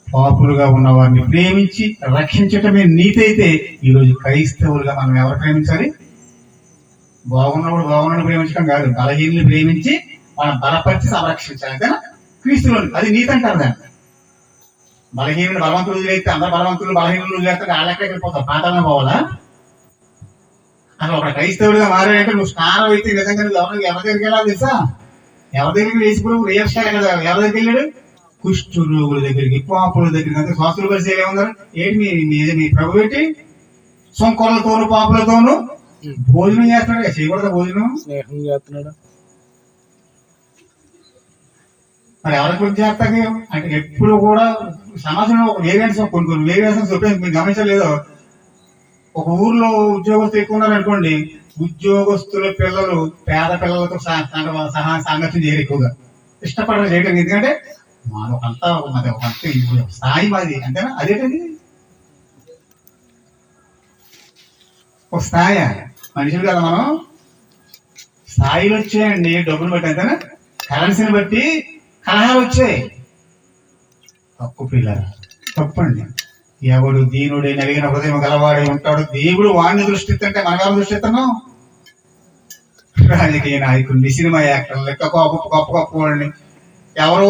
పాపులుగా ఉన్న వారిని ప్రేమించి రక్షించటమే నీతి అయితే, ఈరోజు క్రైస్తవులుగా మనం ఎవరు ప్రేమించాలి? బాగున్నవాడు ప్రేమించడం కాదు, బలహీనులు ప్రేమించి వాళ్ళని బలపరిచి సంరక్షించాలి. అంతేనా? క్రీస్తులో అది నీతి అంటారు దాన్ని. బలహీనులు బలవంతులు చేస్తే అందరు బలవంతులు బలహీనులు చేస్తే వాళ్ళెక్కడికి వెళ్ళిపోతావు? పాఠమే పోవాలా? అసలు ఒక క్రైస్తవుడిగా మారాడంటే నువ్వు స్నానం అయితే నిజంగా ఎవరి దగ్గరికి వెళ్ళాలి తెలుసా? ఎవరి దగ్గరికి వేసిపోయి రియల్ స్టార్ కదా. ఎవరి దగ్గరికి వెళ్ళాడు? కుష్టు రోగుల దగ్గరికి, పాపుల దగ్గరికి. అంతే స్వాస్థుల పరిస్థితి ఏముందని ఏంటి మీ ప్రభు ఏంటి? సొంకొలతోను పాపులతోను భోజనం చేస్తున్నాడు. చేయకూడదా భోజనం? స్నేహం చేస్తున్నాడు. మరి ఎవరి గురించి చేస్తాక అంటే ఎప్పుడు కూడా సమాజంలో ఒక వేరియంట్స్, కొన్ని వేరియేషన్స్ మీరు గమనించలేదో. ఒక ఊర్లో ఉద్యోగస్తులు ఎక్కువ ఉన్నారు అనుకోండి, ఉద్యోగస్తుల పిల్లలు పేద పిల్లలతో సాంగత్యం చేయరు, ఎక్కువగా ఇష్టపడరు చేయడం. ఎందుకంటే మాదొకంతా ఒక స్థాయి మాది. అంతేనా? అదేంటది ఒక స్థాయి. మనుషులు కదా మనం. స్థాయిలు వచ్చాయండి డబ్బులు బట్టి. అంతేనా? కరెన్సీని బట్టి కలహాలు వచ్చాయి. తప్పు పిల్లలు, తప్పండి. ఎవడు దీనుడే నలిగిన హృదయం గలవాడై ఉంటాడు, దేవుడు వాడిని దృష్టిస్తుంటే మనం ఎవరు దృష్టిస్తున్నాం? రాజకీయ నాయకుల్ని, సినిమా యాక్టర్లు, గొప్ప వాళ్ళని, ఎవరో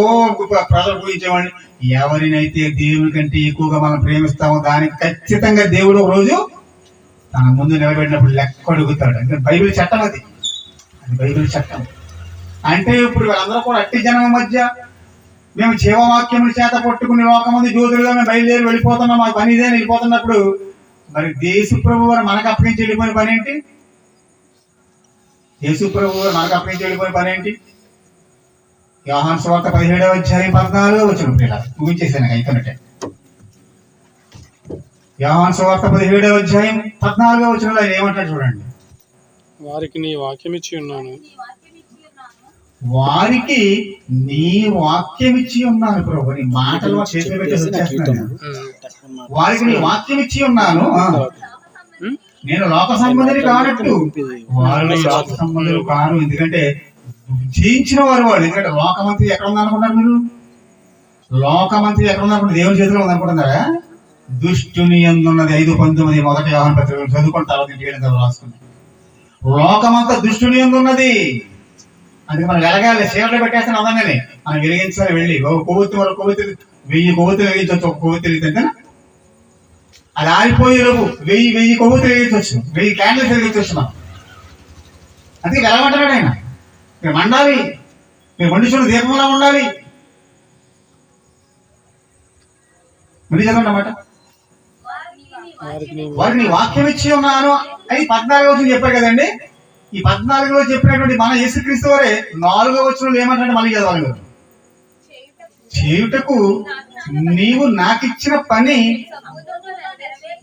ప్రజలు పూజించేవాడిని. ఎవరినైతే దేవుని కంటే ఎక్కువగా మనం ప్రేమిస్తామో దానికి ఖచ్చితంగా దేవుడు ఒక రోజు తన ముందు నిలబెట్టినప్పుడు లెక్క అడుగుతాడు. అంటే బైబిల్ చట్టం అది బైబిల్ చట్టం. అంటే ఇప్పుడు వీళ్ళందరూ కూడా అట్టి జనం మధ్య మేము జీవవాక్యముల చేత పట్టుకుని లోకమంది జ్యోతులుగా మేము బయలుదేరి వెళ్ళిపోతున్నాం, మా పని ఇదే వెళ్ళిపోతున్నప్పుడు మరి యేసు ప్రభు వారు మనకు అప్పగించి వెళ్ళిపోయిన పని ఏంటి? యేసు ప్రభు వారు మనకు అప్పగించి వెళ్ళిపోయిన పని ఏంటి? యోహాను సువార్త 17:14 పిల్లలు ముగించేసాను అయిపోయినట్టే. యోహాను సువార్త 17:14 ఆయన ఏమంటాడు చూడండి. వారికి నీ వాక్యం ఇచ్చి ఉన్నాను. వారికి నీ వాక్యం ఇచ్చి ఉన్నాను ప్రభు. నీ మాటలు చేతులు పెట్టి వచ్చేస్తున్నాను. వారికి నీ వాక్యం ఇచ్చి ఉన్నాను. నేను లోక సంబంధిని కానట్టు వారు లోక సంబంధులు కాను. ఎందుకంటే జయించిన వారు. ఎందుకంటే లోకమంత్రి ఎక్కడ ఉందనుకున్నారు మీరు? లోకమంత్రి ఎక్కడ ఉందనుకుంటే దేవుని చేతిలో ఉందనుకుంటున్నారా? దుష్టుని ఎందున్నది 5:19 మొదటి యోహాను పత్రికలు చదువుకున్న తర్వాత ఇంటికి రాసుకున్నాయి. లోకమంతా దుష్టుని ఎందున్నది. అందుకే మనం వెలగాలి. చీరలు పెట్టేస్తాను అదనగానే మనం వెలిగించాలి. వెళ్ళి కొవ్వొత్తి 1000 కొవ్వొత్తులు వెలిగించవచ్చు. ఒక కొవ్వొత్తి వెలిగితే అది ఆరిపోయే లోపు 1000 కొవ్వొత్తులు వెలిగించవచ్చు, 1000 క్యాండిల్స్ వెలిగించవచ్చు మనం. అందుకే వెలగమంటాడు ఆయన. మండాలి. మీరు మనుషులు దీపంలా ఉండాలి. మళ్ళీ చదవండి అన్నమాట. వారికి వాక్యం ఇచ్చి ఉన్నాను అని 14వ వచనం చెప్పారు కదండి. ఈ 14లో చెప్పినటువంటి మన యేసుక్రీస్తు వారే 4వ వచనంలో ఏమంటారంటే మళ్ళీ చదవాలి మీరు. చేయుటకు నీవు నాకు ఇచ్చిన పని,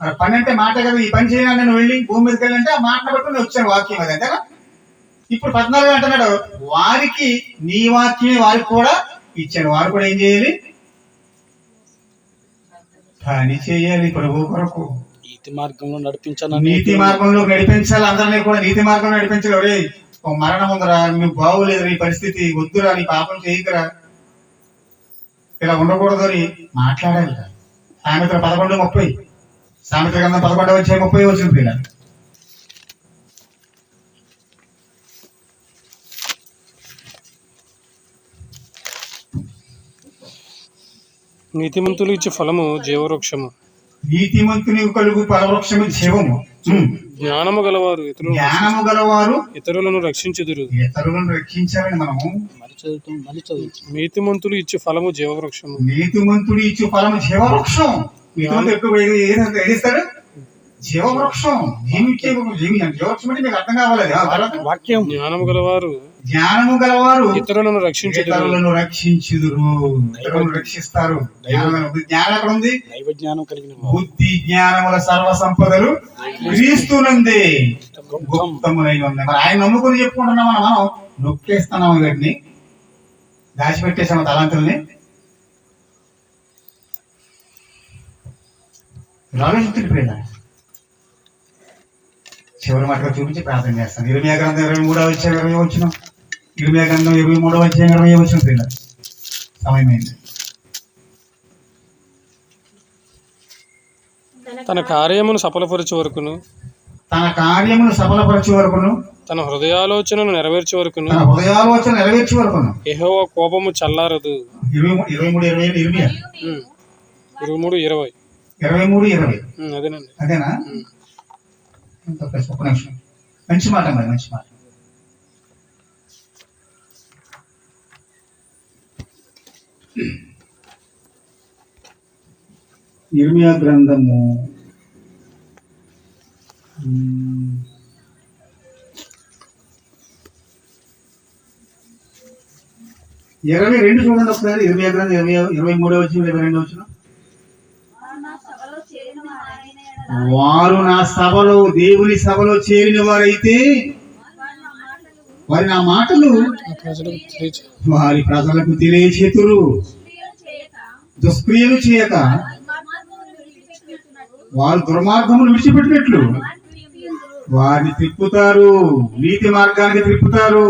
మరి పని అంటే మాట కదా. ఈ పని చేయాలని నేను వెళ్ళి భూమి మీదకి వెళ్ళంటే ఆ మాట బట్టి నేను వచ్చాను వాక్యం అది అంతేనా. ఇప్పుడు 14 అంటున్నాడు వారికి నీ వాక్యమే వారికి కూడా ఇచ్చాను. వారు కూడా ఏం చేయాలి? పని చేయాలి ప్రభు కొరకు. నీతి మార్గంలో నడిపించాలి. నీతి మార్గంలో నడిపించాలి. అందరినీ కూడా నీతి మార్గంలో నడిపించాలి. ఒరే మరణం ఉందరా, నువ్వు బాగోలేదురా, ఈ పరిస్థితి వద్దురా, నీ పాపం చేయకురా, ఇలా ఉండకూడదు అని మాట్లాడాలి. సామెతలు 11:30, సామెతల గ్రంథం 11:30 వచ్చిన పిల్లలు. నీతిమంతులు ఇచ్చే ఫలము జీవవృక్షము. నీతిమంతుని కలుగు ఫలవృక్షము జీవము. జ్ఞానము గలవారు ఇతరులను రక్షించుదురు. ఇతరులను రక్షించాలని మనము. నీతిమంతులు ఇచ్చే ఫలము జీవవృక్షము. నీతిమంతుడు ఇచ్చే ఫలము జీవవృక్షం. ఏడిస్తారు జీవవృక్షం. జీవించే జీవవృక్షం అంటే మీకు అర్థం కావాలి. వాక్యం. జ్ఞానము గలవారు ఇతరులను రక్షించుదురు. ఇతరులను రక్షిస్తారు. జ్ఞానం ఎక్కడ ఉంది? దైవ జ్ఞానం కలిగిన బుద్ధి జ్ఞానముల సర్వ సంపదలు క్రీస్తునందే గుప్తములై ఉన్నాయి. మరి ఆయన నమ్ముకుని చెప్పుకుంటున్నాం. మనం నొక్కేస్తున్నాం, వీటిని దాచిపెట్టేసాము తలాంతుల్ని. ఆలోచించండి ప్రియుల. చివరి మాటగా చూపించి ప్రార్థన చేస్తాను. ఇర్మియా గ్రంథం 23వ అధ్యాయం 20వ వచనం. ఇర్మియా గ్రంథం 23వ అధ్యాయం 20వ వచనం ప్రియుల. సమయమైంది. తన కార్యమును సఫలపరచు వరకును తన హృదయాలోచనను నెరవేర్చే వరకును యెహోవా కోపము చల్లారదు. 23:20 అదేనా? ఒక్క నిమిషం. మంచి మాట మరి, మంచి మాట. ఇర్మియా గ్రంథము 22 చూడండి ఒకసారి. ఇర్మియా గ్రంథం 23వ వచనం 22వ వచనం. వారు నా సభలో, దేవుని సభలో చేరిన వారైతే వారి నా మాటలు వారి ప్రజలకు తెలియచేతురు. దుష్క్రియలు చేయక వారు దుర్మార్గమును విడిచిపెట్టినట్లు వారిని త్రిప్పుతారు, నీతి మార్గానికి త్రిప్పుతారు.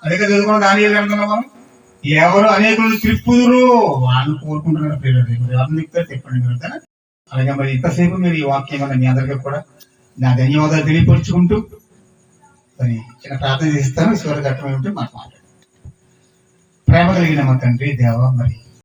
అదే చదువుకున్న దానియేలు గ్రంథంలో ఎవరు అనేకులను త్రిప్పుదురు వాళ్ళు కోరుకుంటున్నారు. పిల్లలు ఎవరిని తిప్పుతారు చెప్పండి మీరు. అలాగే మరి ఇంతసేపు మీరు ఈ వాక్యం వల్ల మీ అందరికీ కూడా నా ధన్యవాదాలు తెలియపరుచుకుంటూ మరి చిన్న ప్రార్థన చేస్తాను. చివరి ఘట్టం ఏమిటో మాకు మాట్లాడు. ప్రేమ కలిగిన మా తండ్రి దేవ, మరి